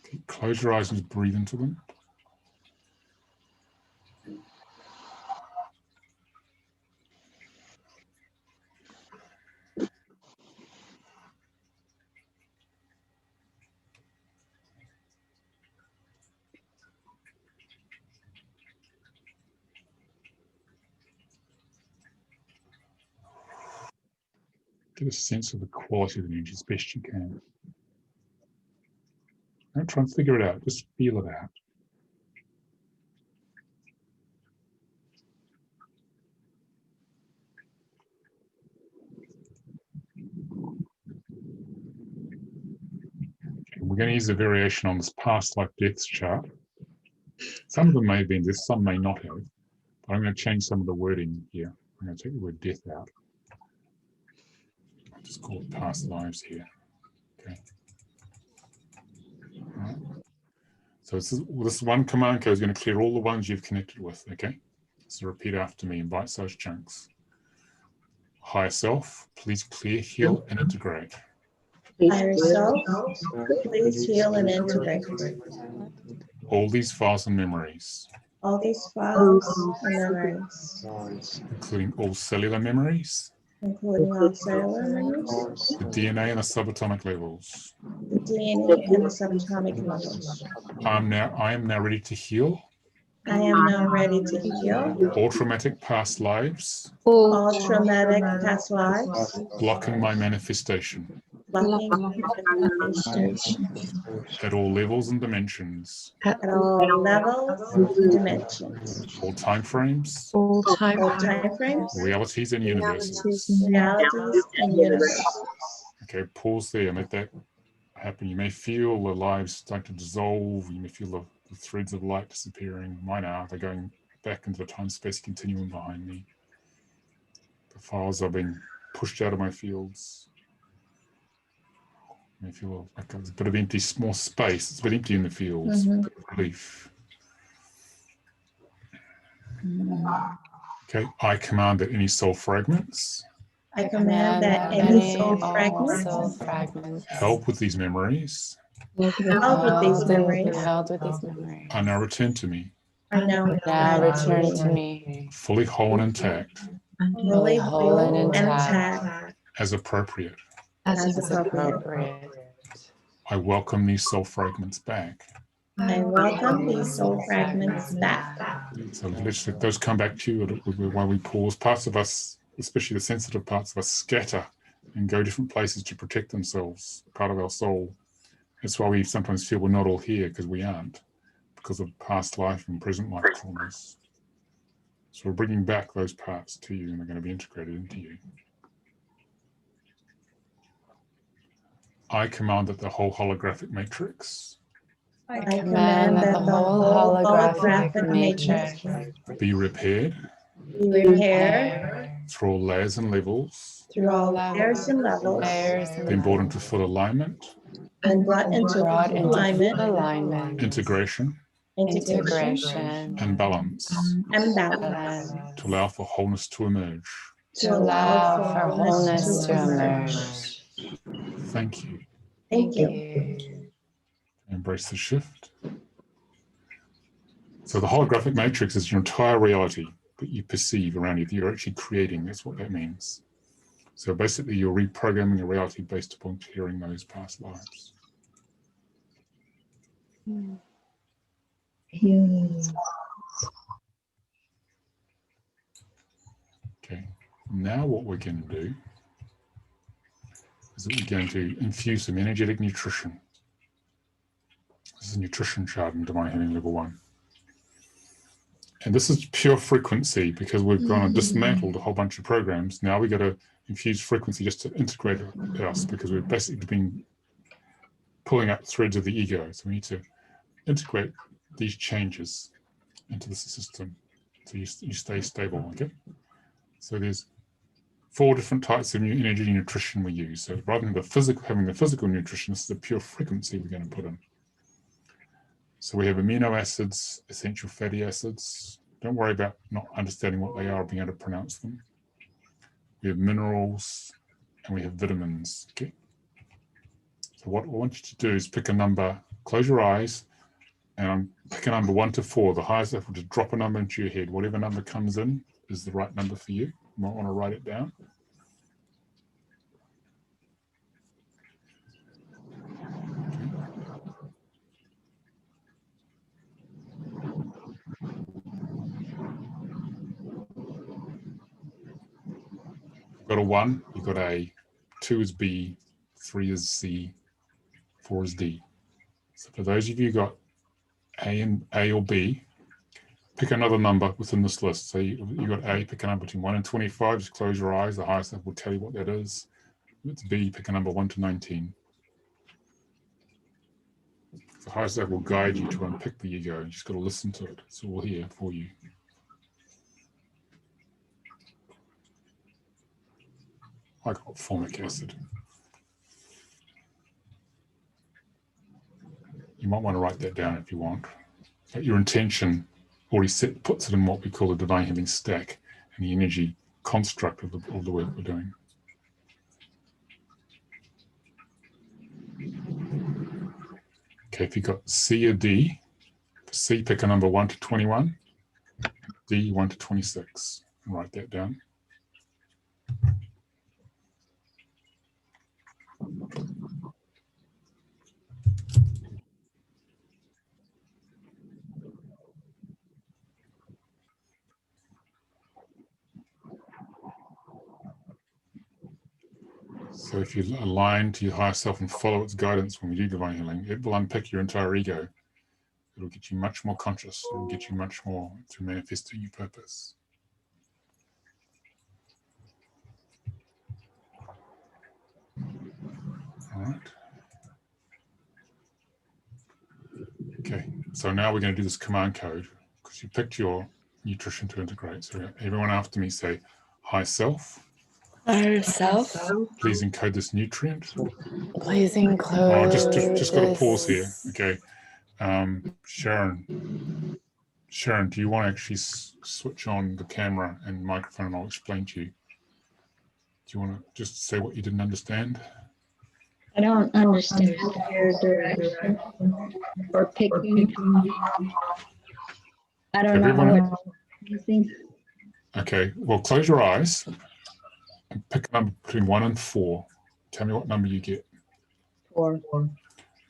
Okay. Close your eyes and just breathe into them. Get a sense of the quality of the energy as best you can. Don't try and figure it out, just feel it out. We're going to use a variation on this past life deaths chart. Some of them may have been this, some may not have. But I'm going to change some of the wording here. I'm going to take the word death out. I'll just call it past lives here. Okay. All right. So this one command code is going to clear all the ones you've connected with. Okay. So repeat after me in bite-sized chunks. Higher self, please clear, heal, and integrate. Higher self, please heal and integrate. All these files and memories. All these files and memories. Including all cellular memories. including all cellular memories, the DNA and the subatomic levels. the DNA and the subatomic levels. I am now ready to heal I am now ready to heal all traumatic past lives, all traumatic past lives, blocking my manifestation blocking manifestation at all levels and dimensions, at all levels and dimensions, all time frames, all time frames, realities and universes. realities and universes. Okay, pause there and let that happen. You may feel the lives start to dissolve. You may feel the threads of light disappearing. Mine are. They're going back into the time-space continuum behind me. The files are being pushed out of my fields. You may feel like there's a bit of empty, small space. It's a bit empty in the fields. A bit of relief. Okay, I command that any soul fragments. I command that any soul fragments Help with these memories. held with these memories Are now returned to me. are now return to me. Fully whole and intact. fully whole and intact as appropriate. as appropriate. I welcome these soul fragments back. I welcome these soul fragments back. So let's let those come back to you while we pause. Parts of us, especially the sensitive parts of us, scatter and go different places to protect themselves, part of our soul. That's why we sometimes feel we're not all here, because we aren't, because of past life and present life traumas. So we're bringing back those parts to you, and they're going to be integrated into you. I command that the whole holographic matrix I command that the whole holographic matrix be repaired be repaired through all layers and levels, through all layers and levels, then brought into full alignment, and brought into alignment, integration, and balance, to allow for wholeness to emerge. to allow for wholeness to emerge. Thank you. Thank you. Embrace the shift. So the holographic matrix is your entire reality that you perceive around you, that you're actually creating. That's what that means. So basically you're reprogramming your reality based upon clearing those past lives. Okay, now what we're going to do is that we're going to infuse some energetic nutrition. This is a nutrition chart in Divine Healing Level 1. And this is pure frequency, because we've gone and dismantled a whole bunch of programs. Now we've got to infuse frequency just to integrate us, because we've basically been pulling up threads of the ego. So we need to integrate these changes into the system so you stay stable, okay? So there's 4 different types of energy nutrition we use. So rather than having the physical nutrition, this is the pure frequency we're going to put in. So we have amino acids, essential fatty acids. Don't worry about not understanding what they are or being able to pronounce them. We have minerals and we have vitamins. Okay. So what I want you to do is pick a number, close your eyes, and pick a number 1 to 4. The highest level, just drop a number into your head. Whatever number comes in is the right number for you. You might want to write it down. You've got a 1, you've got A, 2 is B, 3 is C, 4 is D. So for those of you who got A or B, pick another number within this list. So you got A, pick a number between 1 and 25, just close your eyes, the highest level will tell you what that is. If it's B, pick a number 1 to 19. The highest level will guide you to unpick the ego. You just got to listen to it. It's all here for you. I got formic acid. You might want to write that down if you want. But your intention already puts it in what we call the Divine Healing stack and the energy construct of the work we're doing. Okay, if you've got C or D, for C, pick a number 1 to 21, D 1 to 26, and write that down. So if you align to your higher self and follow its guidance when we do divine healing, it will unpick your entire ego. It'll get you much more conscious. It'll get you much more to manifesting your purpose. All right. Okay, so now we're going to do this command code because you picked your nutrition to integrate. So everyone after me say, "High self. Higher self. Please encode this nutrient." Please encode. Oh, just got to pause here. Okay, Sharon, do you want to actually switch on the camera and microphone, and I'll explain to you. Do you want to just say what you didn't understand? I don't understand your direction or picking. I don't know how it's. Okay, well, close your eyes and pick a number between 1 and 4. Tell me what number you get. 4.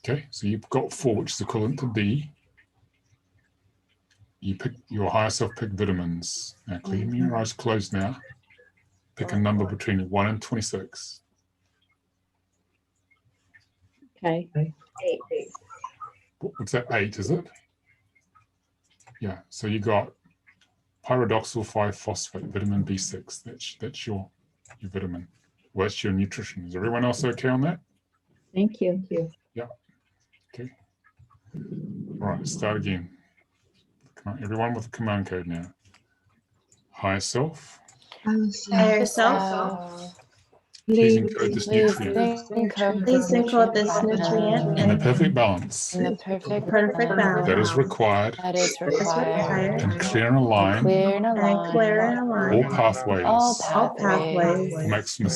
Okay, so you've got 4, which is equivalent to B. You pick your higher self, pick vitamins. Now, keep your eyes closed now. Pick a number between 1 and 26. Okay. 8. What's that? 8, is it? Yeah. So you got pyridoxal 5-phosphate, vitamin B6. That's your vitamin. Well, that's your nutrition. Is everyone else okay on that? Thank you. Yeah. Okay. All right. Start again. Come on, everyone with the command code now. Higher self. Higher self. Please encode this nutrient. Please encode this nutrient In the perfect balance. In the perfect balance. That is required. That is required. And clear and align. All pathways. All pathways. For maximum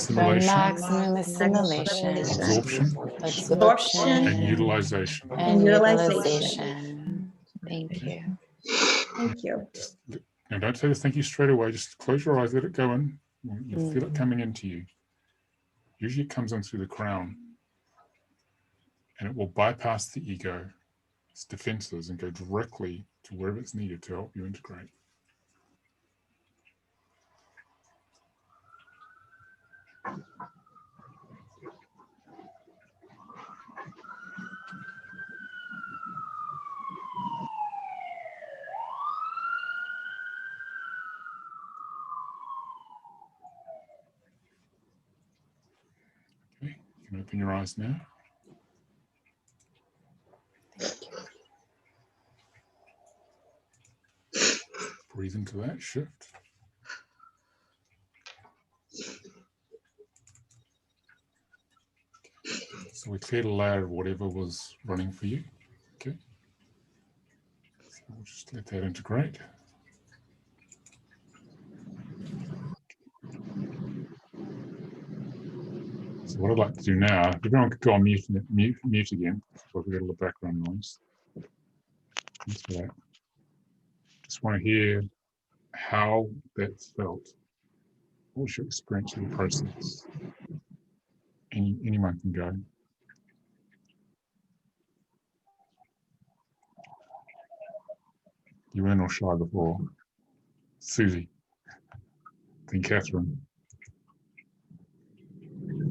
assimilation. Absorption. And utilization. Thank you. Thank you. Now don't say the thank you straight away. Just close your eyes, let it go in. You feel it coming into you. Usually it comes in through the crown. And it will bypass the ego, its defenses, and go directly to wherever it's needed to help you integrate. Okay, you can open your eyes now. Breathe into that shift. So we cleared a layer of whatever was running for you. Okay. So we'll just let that integrate. So what I'd like to do now, if everyone could go on mute again, before we get all the background noise. Thanks for that. Just want to hear how that felt. What was your experience of the process? Anyone can go. You were not shy before. Susie. Then Catherine.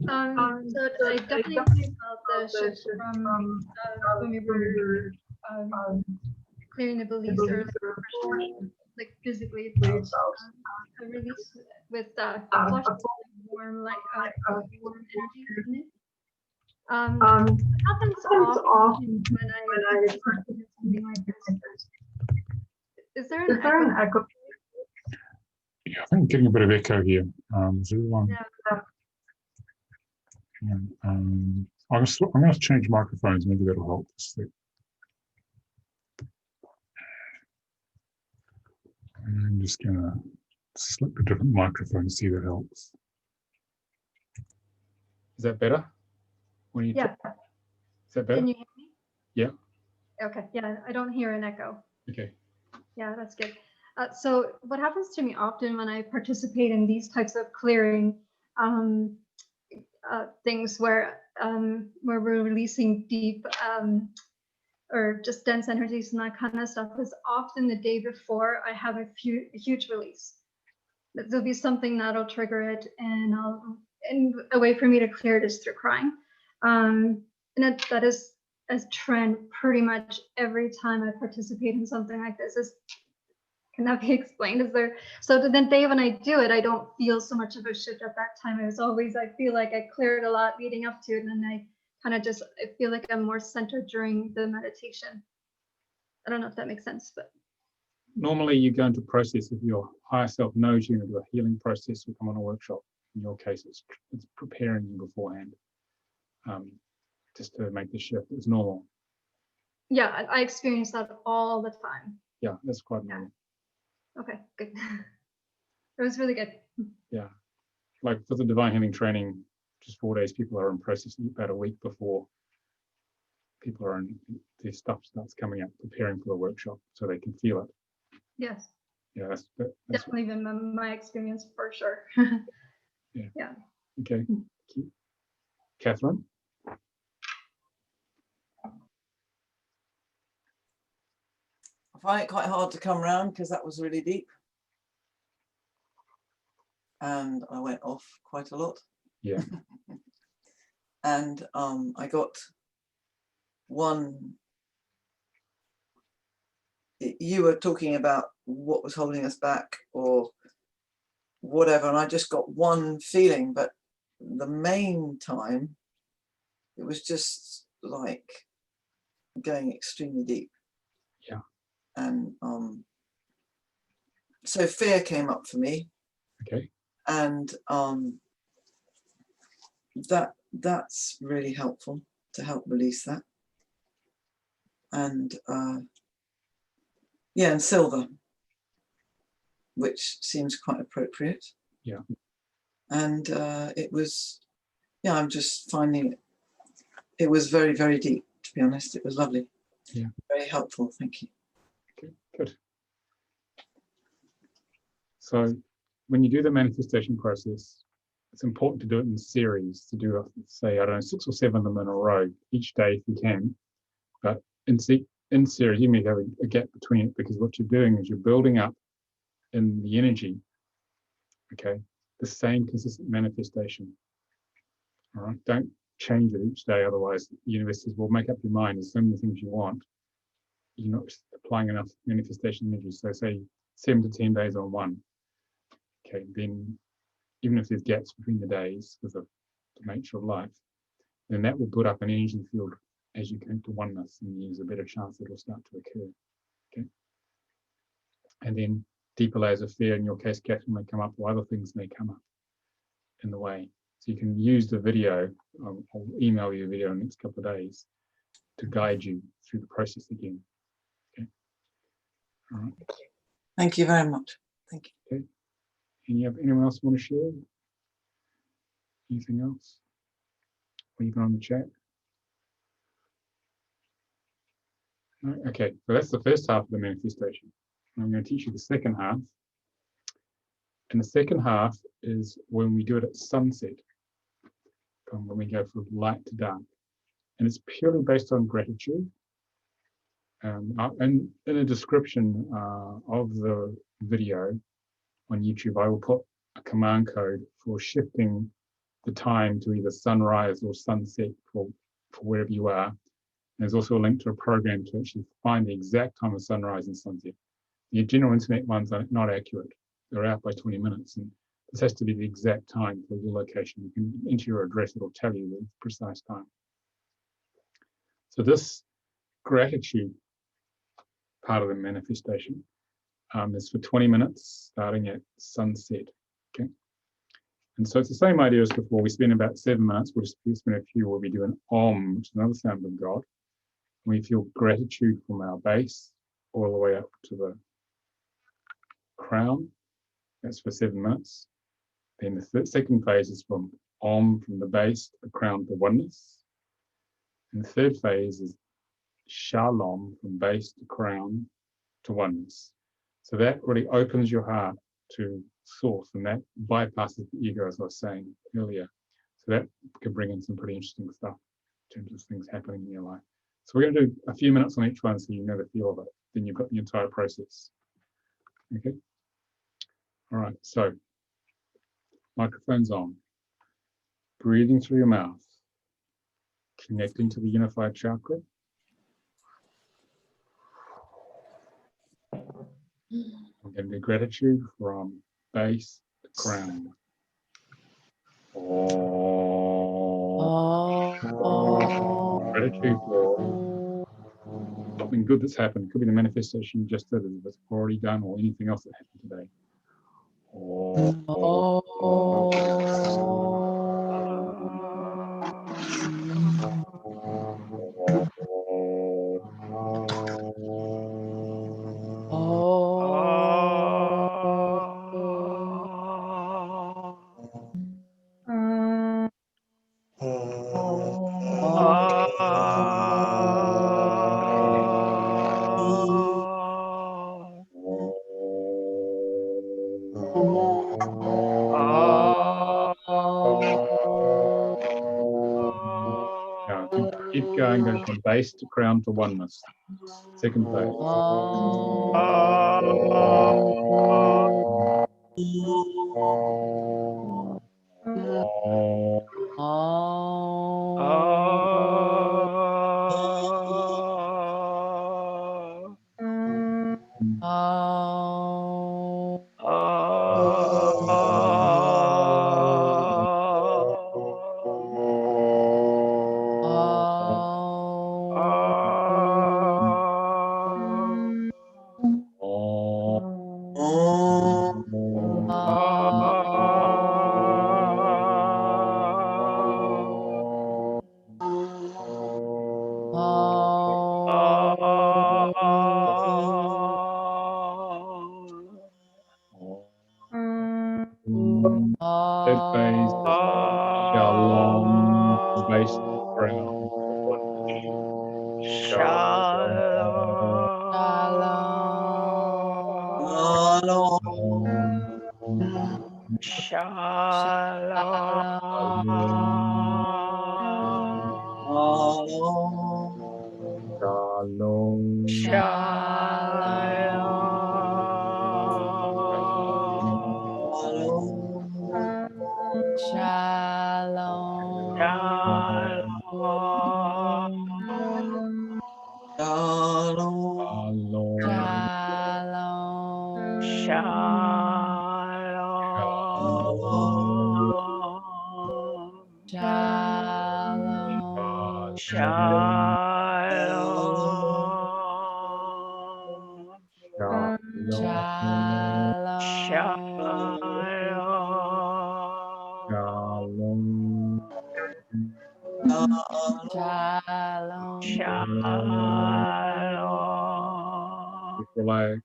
So I definitely felt the shift from when we were clearing the beliefs earlier, like physically it felt a release with flush warm warm energy in it. It happens often when I do something like this. Is there an echo? Yeah, I think I'm getting a bit of echo here. Is everyone? Yeah. I'm going to change microphones. Maybe that'll help. I'm just going to select a different microphone, see if that helps. Is that better? Yeah. Is that better? Can you hear me? Yeah. Okay. Yeah, I don't hear an echo. Okay. Yeah, that's good. So what happens to me often when I participate in these types of clearing things where we're releasing deep or just dense energies and that kind of stuff is often the day before I have a huge release. There'll be something that'll trigger it, and I'll and a way for me to clear it is through crying. And that is a trend pretty much every time I participate in something like this. Can that be explained? Is there, so the day when I do it, I don't feel so much of a shift at that time. It was always, I feel like I cleared a lot leading up to it, and then I kind of just, I feel like I'm more centered during the meditation. I don't know if that makes sense, but. Normally you go into process if your higher self knows you're going to do a healing process or come on a workshop. In your case, it's preparing you beforehand, just to make the shift. It's normal. Yeah, I experience that all the time. Yeah, that's quite normal. Okay, good. It was really good. Yeah, like for the divine healing training, just 4 days, people are in process about a week before people are in, their stuff starts coming up, preparing for the workshop so they can feel it. Yes. Yeah, that's definitely been my experience for sure. Yeah. Yeah. Okay. Catherine? I find it quite hard to come around because that was really deep. And I went off quite a lot. Yeah. And I got one, you were talking about what was holding us back or whatever, and I just got one feeling, but the main time it was just like going extremely deep. Yeah. And so fear came up for me. Okay. And that's really helpful to help release that. And yeah, and silver, which seems quite appropriate. Yeah. And it was, yeah, I'm just finding it was very, very deep, to be honest. It was lovely. Yeah. Very helpful, thank you. Okay, good. So when you do the manifestation process, it's important to do it in series, to do, say, I don't know, 6 or 7 of them in a row each day if you can. But in series, you may have a gap between it, because what you're doing is you're building up in the energy, okay, the same consistent manifestation. All right, don't change it each day, otherwise the universe says, well, make up your mind, there's so many things you want, you're not applying enough manifestation energy. So say 7 to 10 days on one, okay, then even if there's gaps between the days because of the nature of life, then that will build up an energy field as you connect to oneness, and there's a better chance that it'll start to occur. Okay. And then deeper layers of fear, in your case, Catherine, may come up, or other things may come up in the way. So you can use the video, I'll email you a video in the next couple of days to guide you through the process again. Okay. All right. Thank you very much. Thank you. Okay. Anyone else want to share? Anything else? Or even on the chat? No? Okay, so that's the first half of the manifestation. I'm going to teach you the second half. And the second half is when we do it at sunset, when we go from light to dark. And it's purely based on gratitude. And in the description of the video on YouTube, I will put a command code for shifting the time to either sunrise or sunset for wherever you are. There's also a link to a program to actually find the exact time of sunrise and sunset. The general internet ones are not accurate. They're out by 20 minutes, and this has to be the exact time for your location. You can enter your address, it'll tell you the precise time. So this gratitude part of the manifestation is for 20 minutes starting at sunset. Okay. And so it's the same idea as before. We spend about 7 minutes. We'll spend a few where we do an Om, which is another sound of God. We feel gratitude from our base all the way up to the crown. That's for 7 minutes. Then the second phase is from Om, from the base to the crown to oneness. And the third phase is Shalom, from base to crown to oneness. So that really opens your heart to source, and that bypasses the ego, as I was saying earlier. So that can bring in some pretty interesting stuff in terms of things happening in your life. So we're going to do a few minutes on each one so you know the feel of it. Then you've got the entire process. Okay. All right. So microphone's on. Breathing through your mouth, connecting to the unified chakra. I'm going to do gratitude from base to crown. Gratitude for something good that's happened. Could be the manifestation you just did, that's already done, or anything else that happened today. Now, keep going from base to crown to oneness. Second phase. Third phase, Shalom, base to crown. Relax.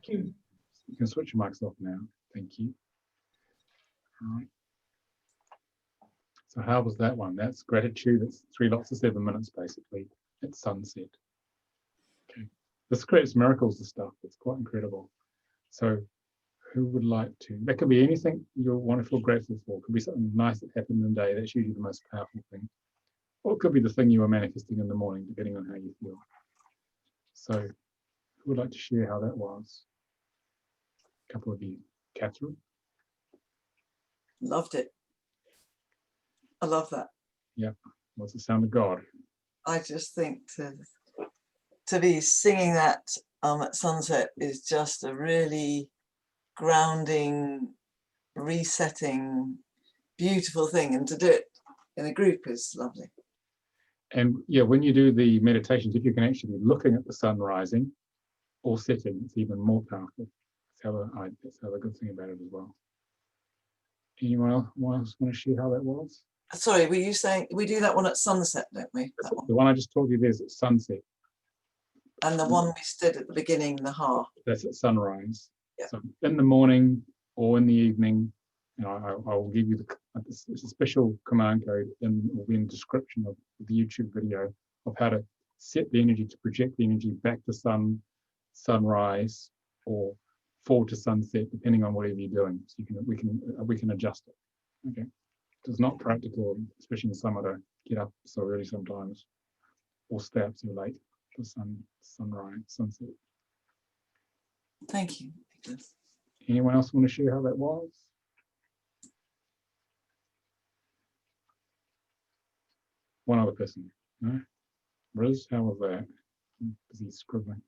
You can switch your mics off now. Thank you. All right. So how was that one? That's gratitude. It's 3 lots of 7 minutes basically at sunset. Okay. This creates miracles and stuff. It's quite incredible. So who would like to? That could be anything you want to feel grateful for. It could be something nice that happened in the day. That's usually the most powerful thing. Or it could be the thing you were manifesting in the morning, depending on how you feel. So who would like to share how that was? A couple of you. Catherine? Loved it. I love that. Yeah. What's the sound of God? I just think to be singing that at sunset is just a really grounding, resetting, beautiful thing, and to do it in a group is lovely. And yeah, when you do the meditations, if you can actually be looking at the sun rising or setting, it's even more powerful. That's the good thing about it as well. Anyone else want to share how that was? Sorry, were you saying we do that one at sunset, don't we? That one. The one I just told you there's at sunset. And the one we did at the beginning, the ha. That's at sunrise. Yeah. So in the morning or in the evening, I will give you it's a special command code will be in the description of the YouTube video of how to set the energy, to project the energy back to sunrise or forward to sunset, depending on whatever you're doing. So we can adjust it. Okay. It's not practical, especially in the summer, to get up so early sometimes or stay up so late. for sunrise, sunset. Thank you, Nicolas. Anyone else want to share how that was? One other person, no? Riz, how was that? Busy scribbling.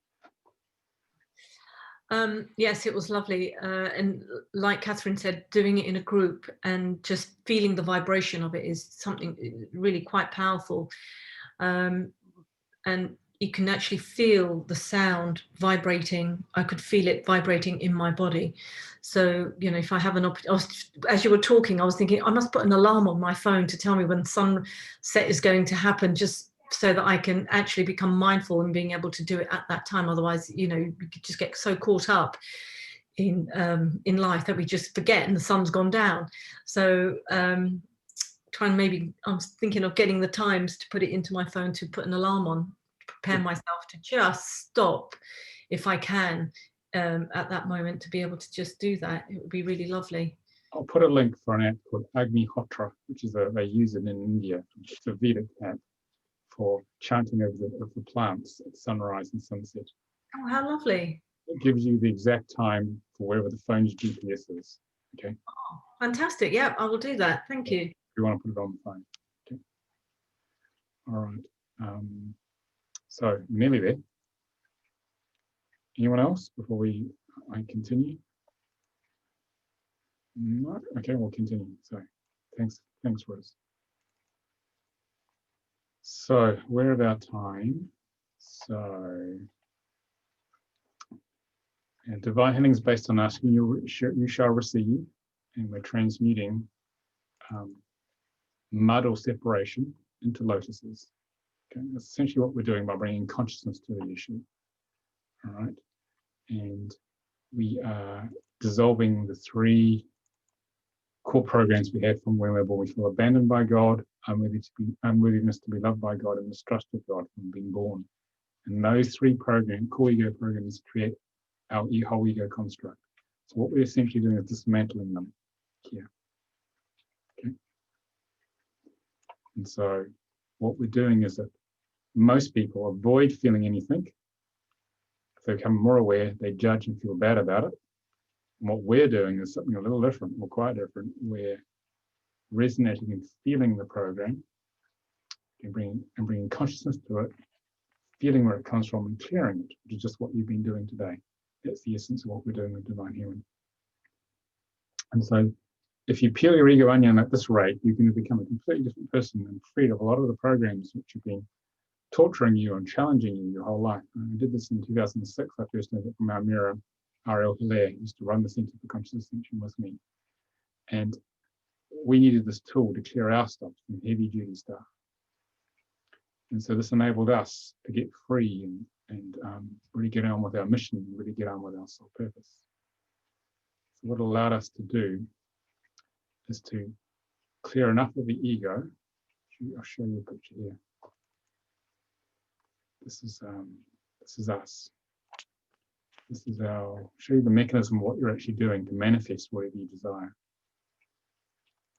Yes, it was lovely. And like Catherine said, doing it in a group and just feeling the vibration of it is something really quite powerful. And you can actually feel the sound vibrating. I could feel it vibrating in my body. So, you know, if I have an opportunity, as you were talking, I was thinking I must put an alarm on my phone to tell me when sunset is going to happen, just so that I can actually become mindful and being able to do it at that time. Otherwise, you know, you could just get so caught up in life that we just forget and the sun's gone down. So maybe I was thinking of getting the times to put it into my phone to put an alarm on, prepare myself to just stop if I can at that moment, to be able to just do that. It would be really lovely. I'll put a link for an app called Agnihotra, which is they use it in India. It's a Vedic app for chanting over the plants at sunrise and sunset. Oh, how lovely. It gives you the exact time for wherever the phone's GPS is. Okay. Oh, fantastic. Yeah, I will do that. Thank you. If you want to put it on the phone. Okay. All right. So nearly there. Anyone else before I continue? No? Okay, we'll continue. So thanks, Rose. So we're at our time. So, and divine healing is based on asking you shall receive, and we're transmuting mud or separation into lotuses. Okay, that's essentially what we're doing by bringing consciousness to the issue. All right, and we are dissolving the three core programs we had from when we were born. We feel abandoned by God, unworthiness to be loved by God, and mistrust of God from being born. And those three core ego programs create our whole ego construct. So what we're essentially doing is dismantling them here. Okay. And so what we're doing is that most people avoid feeling anything. If they become more aware, they judge and feel bad about it. And what we're doing is something a little different, or quite different. We're resonating and feeling the program and bringing consciousness to it, feeling where it comes from and clearing it, which is just what you've been doing today. That's the essence of what we're doing with divine healing. And so if you peel your ego onion at this rate, you're going to become a completely different person and freed of a lot of the programs which have been torturing you and challenging you your whole life. I did this in 2006. I first learned it from our mirror, R.L. Hilaire, used to run the Center for Conscious Ascension with me. And we needed this tool to clear our stuff, some heavy duty stuff. And so this enabled us to get free and really get on with our mission, really get on with our soul purpose. So what it allowed us to do is to clear enough of the ego. I'll show you a picture here. This is us. This is I'll show you the mechanism of what you're actually doing to manifest whatever you desire.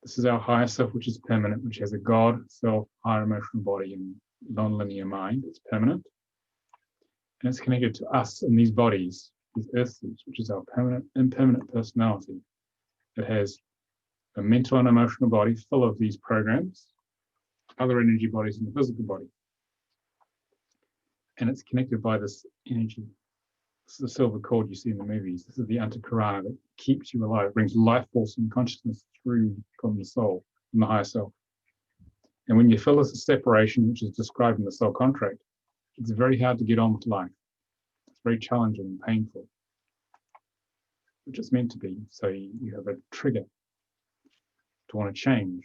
This is our higher self, which is permanent, which has a God, self, higher emotional body, and non-linear mind. It's permanent. And it's connected to us in these bodies, these earth suits, which is our permanent, impermanent personality. It has a mental and emotional body full of these programs, other energy bodies in the physical body. And it's connected by this energy. This is the silver cord you see in the movies. This is the antakarana that keeps you alive, brings life force and consciousness through from the soul, from the higher self. And when you feel this separation, which is described in the soul contract, it's very hard to get on with life. It's very challenging and painful, which it's meant to be. So you have a trigger to want to change.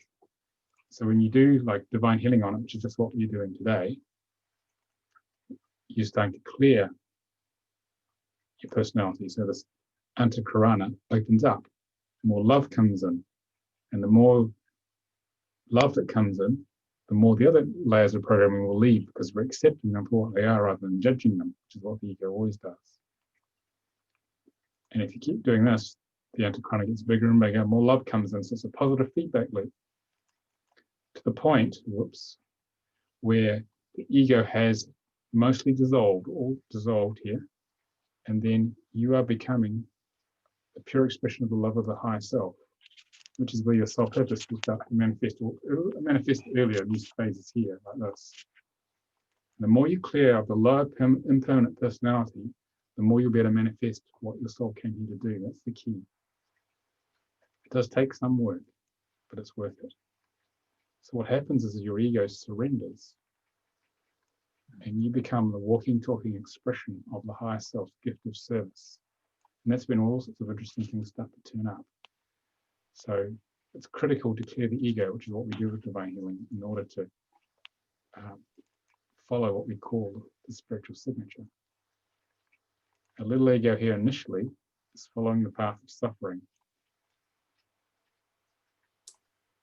So when you do like divine healing on it, which is just what you're doing today, you're starting to clear your personality. So this antakarana opens up, more love comes in, and the more love that comes in, the more the other layers of programming will leave, because we're accepting them for what they are rather than judging them, which is what the ego always does. And if you keep doing this, the antakarana gets bigger and bigger, more love comes in, so it's a positive feedback loop to the point, where the ego has mostly dissolved, all dissolved here. And then you are becoming the pure expression of the love of the higher self, which is where your self-purpose will start to manifest, or manifest earlier in these phases here, like this. The more you clear of the lower impermanent personality, the more you'll be able to manifest what your soul came here to do. That's the key. It does take some work, but it's worth it. So what happens is your ego surrenders, and you become the walking, talking expression of the higher self's gift of service. And that's when all sorts of interesting things start to turn up. So it's critical to clear the ego, which is what we do with divine healing, in order to follow what we call the spiritual signature. A little ego here initially is following the path of suffering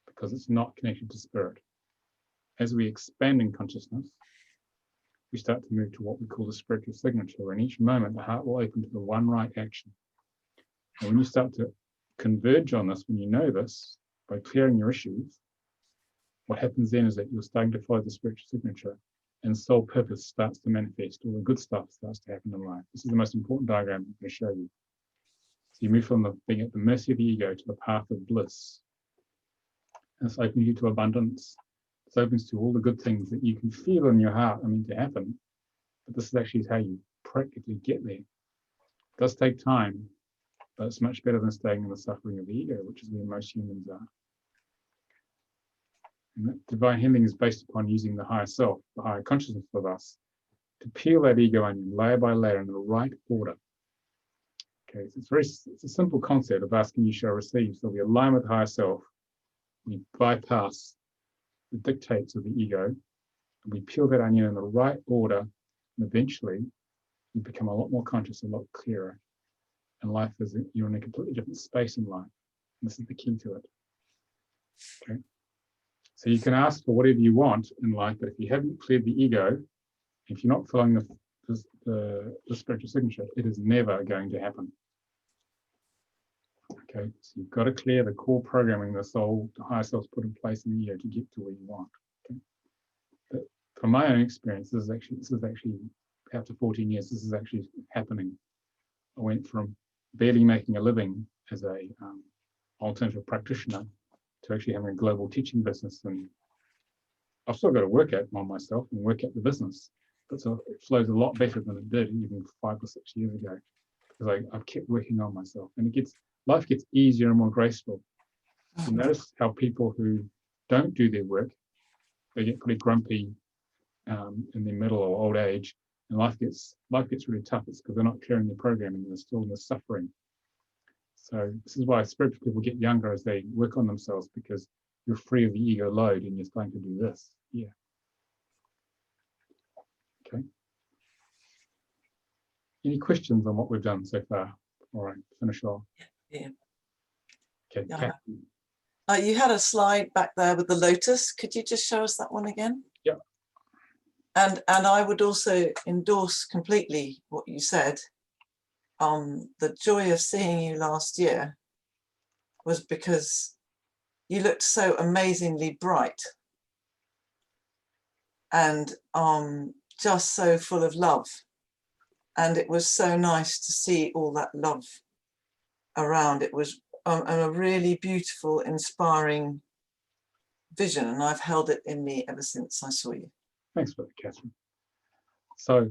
because it's not connected to spirit. As we expand in consciousness, we start to move to what we call the spiritual signature, and each moment the heart will open to the one right action. And when you start to converge on this, when you know this, by clearing your issues, what happens then is that you're starting to follow the spiritual signature, and soul purpose starts to manifest. All the good stuff starts to happen in life. This is the most important diagram I'm going to show you. So you move from being at the mercy of the ego to the path of bliss. And this opens you to abundance. This opens to all the good things that you can feel in your heart are meant to happen. But this is actually how you practically get there. It does take time, but it's much better than staying in the suffering of the ego, which is where most humans are. And that divine healing is based upon using the higher self, the higher consciousness of us, to peel that ego onion layer by layer in the right order. Okay, so it's a simple concept of asking you shall receive. So we align with the higher self, we bypass the dictates of the ego, and we peel that onion in the right order, and eventually you become a lot more conscious, a lot clearer. And life is, you're in a completely different space in life. And this is the key to it. Okay. So you can ask for whatever you want in life, but if you haven't cleared the ego, if you're not following the spiritual signature, it is never going to happen. Okay, so you've got to clear the core programming the soul, the higher self's put in place in the ego to get to where you want. Okay? But from my own experience, this is actually after 14 years, this is actually happening. I went from barely making a living as a alternative practitioner to actually having a global teaching business, and I've still got to work on myself and work at the business, but so it flows a lot better than it did even 5 or 6 years ago, because I've kept working on myself, and life gets easier and more graceful. You notice how people who don't do their work, they get pretty grumpy in their middle or old age, and life gets really tough. It's because they're not clearing their programming, they're still in the suffering. So this is why spiritual people get younger as they work on themselves, because you're free of the ego load and you're starting to do this. Yeah. Okay. Any questions on what we've done so far? All right, finish off. Yeah. Okay. Yeah. You had a slide back there with the lotus. Could you just show us that one again? Yeah. And I would also endorse completely what you said. The joy of seeing you last year was because you looked so amazingly bright and just so full of love. And it was so nice to see all that love around. It was a really beautiful, inspiring vision, and I've held it in me ever since I saw you. Thanks for that, Catherine. So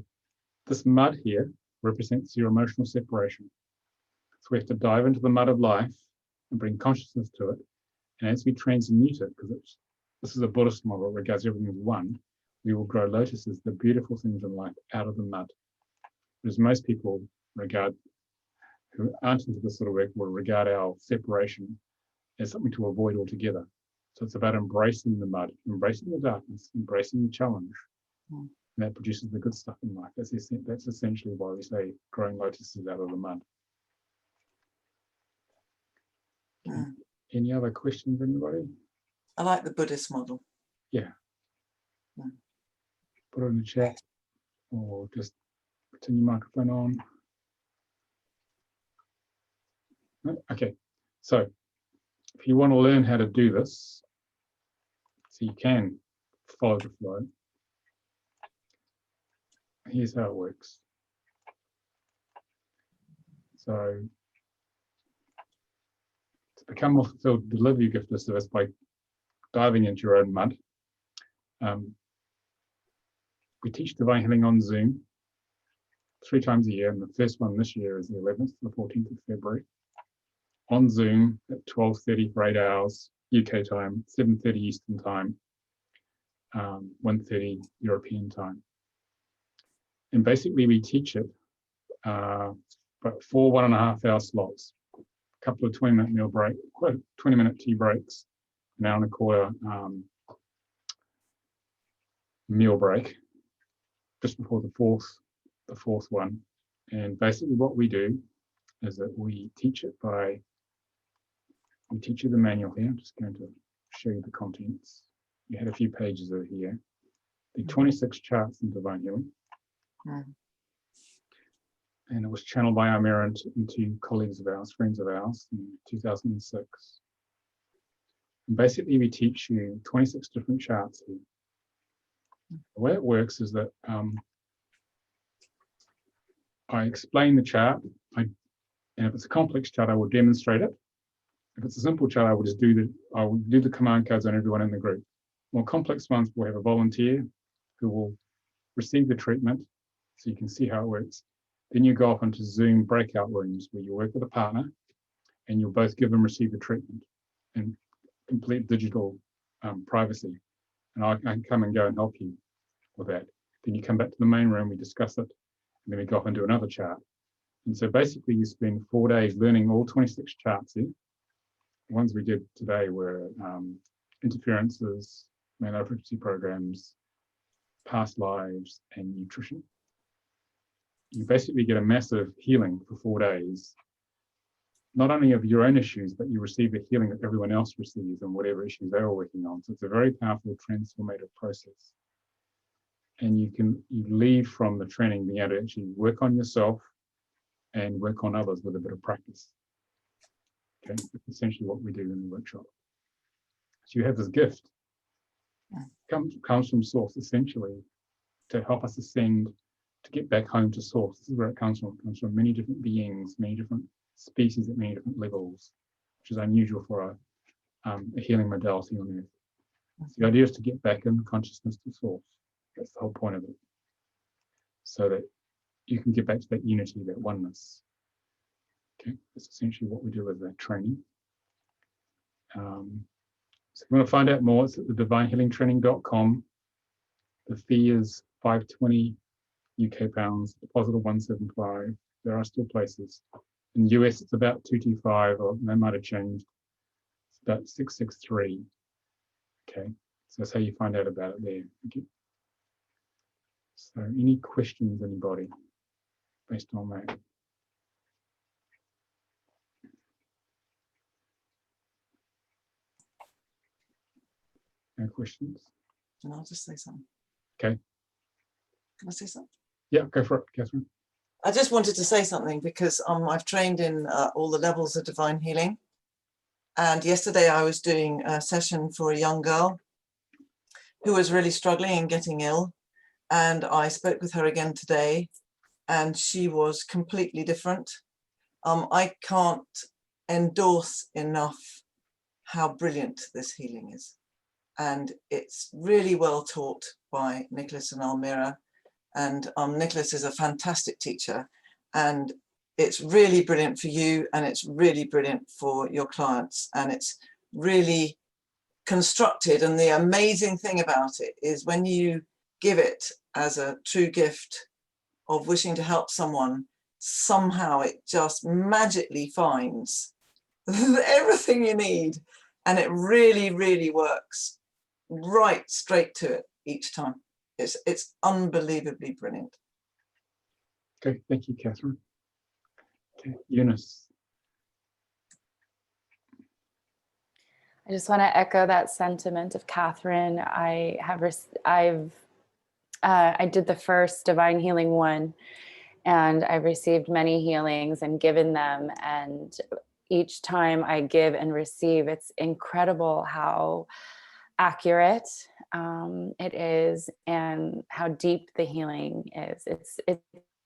this mud here represents your emotional separation. So we have to dive into the mud of life and bring consciousness to it. And as we transmute it, because this is a Buddhist model that regards everything as one, we will grow lotuses, the beautiful things in life, out of the mud. Whereas most people who aren't into this sort of work will regard our separation as something to avoid altogether. So it's about embracing the mud, embracing the darkness, embracing the challenge. And that produces the good stuff in life. That's essentially why we say growing lotuses out of the mud. Any other questions, anybody? I like the Buddhist model. Yeah. Put it in the chat or just turn your microphone on. No? Okay, so if you want to learn how to do this, so you can follow the flow, Here's how it works. So to become more fulfilled, deliver your gift of service by diving into your own mud. We teach Divine Healing on Zoom 3 times a year, and the first one this year is the 11th, the 14th of February, on Zoom at 12:30 for 8 hours UK time, 7:30 Eastern time, 1:30 European time. And basically we teach it but 4 1.5-hour slots, a couple of 20-minute meal break, 20-minute tea breaks, an hour and a quarter meal break just before the fourth one. And basically what we do is that we teach you the manual here. I'm just going to show you the contents. You had a few pages over here. The 26 charts in Divine Healing. And it was channeled by Almira into colleagues of ours, friends of ours in 2006. And basically we teach you 26 different charts here. The way it works is that I explain the chart, and if it's a complex chart, I will demonstrate it. If it's a simple chart, I will just do the command codes on everyone in the group. More complex ones will have a volunteer who will receive the treatment, so you can see how it works. Then you go off into Zoom breakout rooms where you work with a partner, and you'll both give and receive the treatment in complete digital privacy. And I can come and go and help you with that. Then you come back to the main room, we discuss it, and then we go off and do another chart. And so basically you spend 4 days learning all 26 charts here. The ones we did today were interferences, male frequency programs, past lives, and nutrition. You basically get a massive healing for 4 days, not only of your own issues, but you receive the healing that everyone else receives and whatever issues they're working on. So it's a very powerful transformative process. And you leave from the training being able to actually work on yourself and work on others with a bit of practice. Okay, that's essentially what we do in the workshop. So you have this gift, comes from Source essentially to help us ascend, to get back home to Source. This is where it comes from. It comes from many different beings, many different species at many different levels, which is unusual for a healing modality on Earth. So the idea is to get back in consciousness to Source. That's the whole point of it. So that you can get back to that unity, that oneness. Okay, that's essentially what we do with that training. So if you want to find out more, it's at the divinehealingtraining.com. The fee is £520 UK pounds, deposit of 175. There are still places. In the US, it's about 225, or they might have changed. It's about 663. Okay, so that's how you find out about it there. Okay. So any questions, anybody, based on that? No questions? And I'll just say something. Okay. Can I say something? Yeah, go for it, Catherine. I just wanted to say something because I've trained in all the levels of Divine Healing. And yesterday I was doing a session for a young girl who was really struggling and getting ill. And I spoke with her again today, and she was completely different. I can't endorse enough how brilliant this healing is. And it's really well taught by Nicolas and Almira. And Nicolas is a fantastic teacher, and it's really brilliant for you, and it's really brilliant for your clients, and it's really constructed. And the amazing thing about it is when you give it as a true gift of wishing to help someone, somehow it just magically finds everything you need, and it really, really works right straight to it each time. It's unbelievably brilliant. Okay, thank you, Catherine. Okay, Eunice. I just want to echo that sentiment of Catherine. I did the first Divine Healing one, and I received many healings and given them. And each time I give and receive, it's incredible how accurate it is and how deep the healing is. It's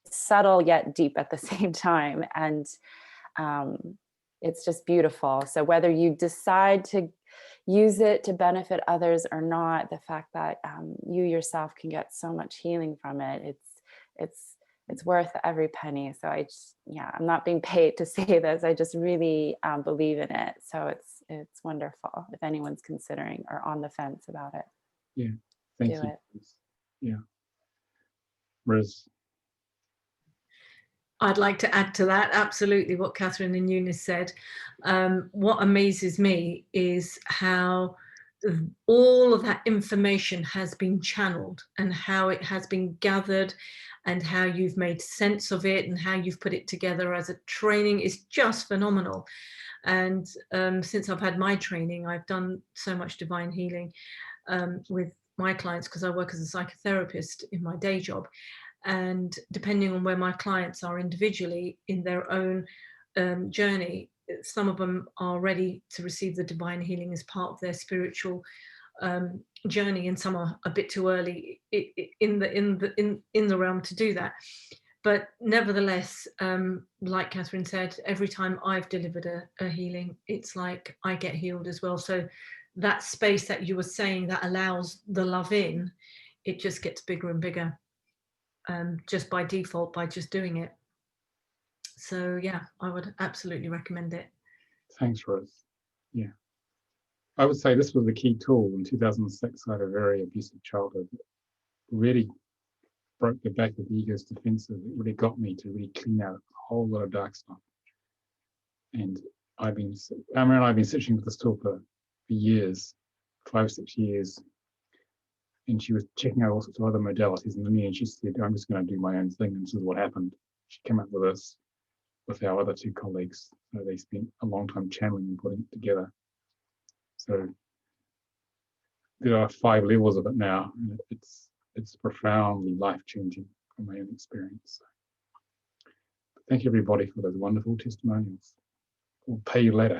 subtle yet deep at the same time, and it's just beautiful. So whether you decide to use it to benefit others or not, the fact that you yourself can get so much healing from it, it's worth every penny. So I'm not being paid to say this. I just really believe in it. So it's wonderful if anyone's considering or on the fence about it. Yeah, thank Do you. it. Yeah, Riz. I'd like to add to that absolutely what Catherine and Eunice said. What amazes me is how all of that information has been channeled and how it has been gathered and how you've made sense of it and how you've put it together as a training is just phenomenal. And since I've had my training, I've done so much divine healing with my clients because I work as a psychotherapist in my day job. And depending on where my clients are individually in their own journey, some of them are ready to receive the divine healing as part of their spiritual journey, and some are a bit too early in the realm to do that. But nevertheless, like Catherine said, every time I've delivered a healing, it's like I get healed as well. So that space that you were saying that allows the love in, it just gets bigger and bigger. Just by default, by just doing it. So yeah, I would absolutely recommend it. Thanks, Rose. Yeah, I would say this was the key tool. In 2006, I had a very abusive childhood. It really broke the back of the ego's defenses. It really got me to really clean out a whole lot of dark stuff. And I've been searching for this tool for years, 5 or 6 years. And she was checking out all sorts of other modalities. And in the end, she said, I'm just going to do my own thing. And this is what happened. She came up with this with our other 2 colleagues. So they spent a long time channeling and putting it together. So there are 5 levels of it now. And it's profoundly life-changing from my own experience. So thank you, everybody, for those wonderful testimonials. We'll pay you later.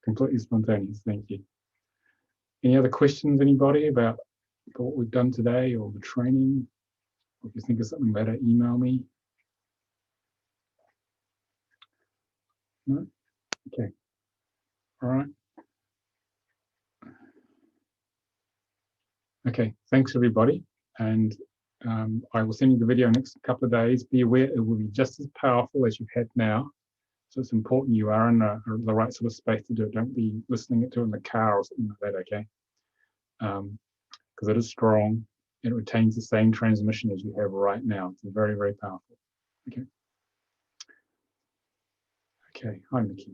Completely spontaneous. Thank you. Any other questions, anybody, about what we've done today or the training? Or if you think of something better, email me. No? Okay. All right. Okay. Thanks, everybody. And I will send you the video next couple of days. Be aware it will be just as powerful as you've had now. So it's important you are in the right sort of space to do it. Don't be listening to it in the car or something like that, okay? Because it is strong and it retains the same transmission as you have right now. It's very, very powerful. Okay. Okay. Hi, Nikki.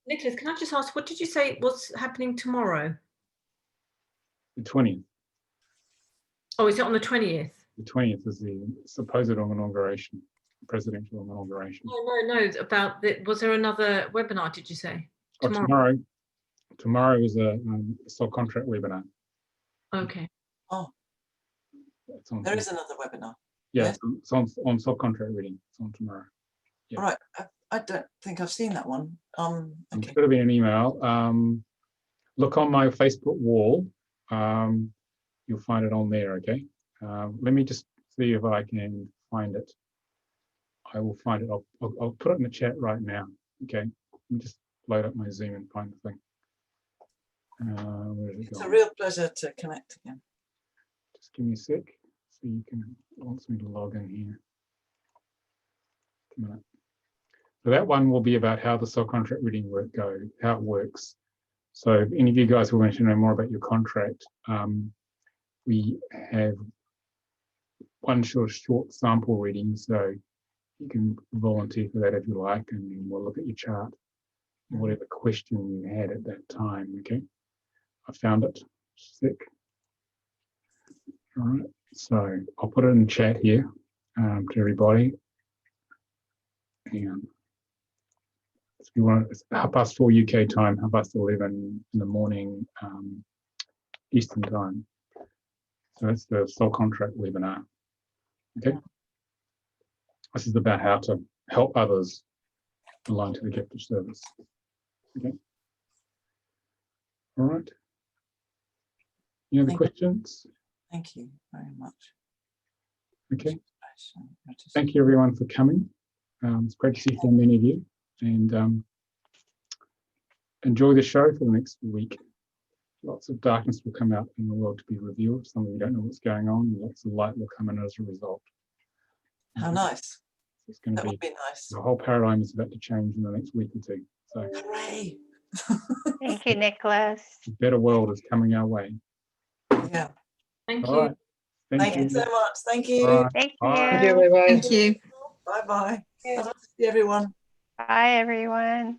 Nicolas, can I just ask, what did you say was happening tomorrow? The 20th. Oh, is it on the 20th? The 20th is the supposed inauguration, presidential inauguration. No. About was there another webinar? Did you say tomorrow? Tomorrow is a subcontract webinar. Okay. Oh, there is another webinar. Yeah, yes. It's on subcontract reading. It's on tomorrow. Yeah. All right. I don't think I've seen that one. Okay. It could have been an email. Look on my Facebook wall. You'll find it on there. Okay. Let me just see if I can find it. I will find it. I'll put it in the chat right now. Okay. Let me just load up my Zoom and find the thing. Where is it It's going? a real pleasure to connect again. Just give me a sec. So you can, it wants me to log in here. A minute. So that one will be about how the soul contract reading how it works. So if any of you guys who want to know more about your contract, we have one short sample reading. So you can volunteer for that if you like, and then we'll look at your chart, whatever question you had at that time. Okay, I found it. Sick. All right. So I'll put it in the chat here to everybody. And if you want, it's 4:30 UK time, 11:30 in the morning Eastern time. So that's the soul contract webinar. Okay. This is about how to help others align to the gift of service. Okay. All right. Any other Thank you. questions? Thank you very much. Okay. Thank you everyone for coming. It's great to see so many of you, and enjoy the show for the next week. Lots of darkness will come out in the world to be revealed. Some of you don't know what's going on, and lots of light will come in as a result. How nice. It's going to That would be nice. the whole paradigm is about to change in the next week or two. So Hooray. Thank you, Nicolas. a better world is coming our way. Yeah. Thank All you. right. Thank you. So much. Thank you. All right. Thank Bye. Thank you. you. Bye bye. Thank you. Bye bye. Bye bye, everyone. Bye, everyone.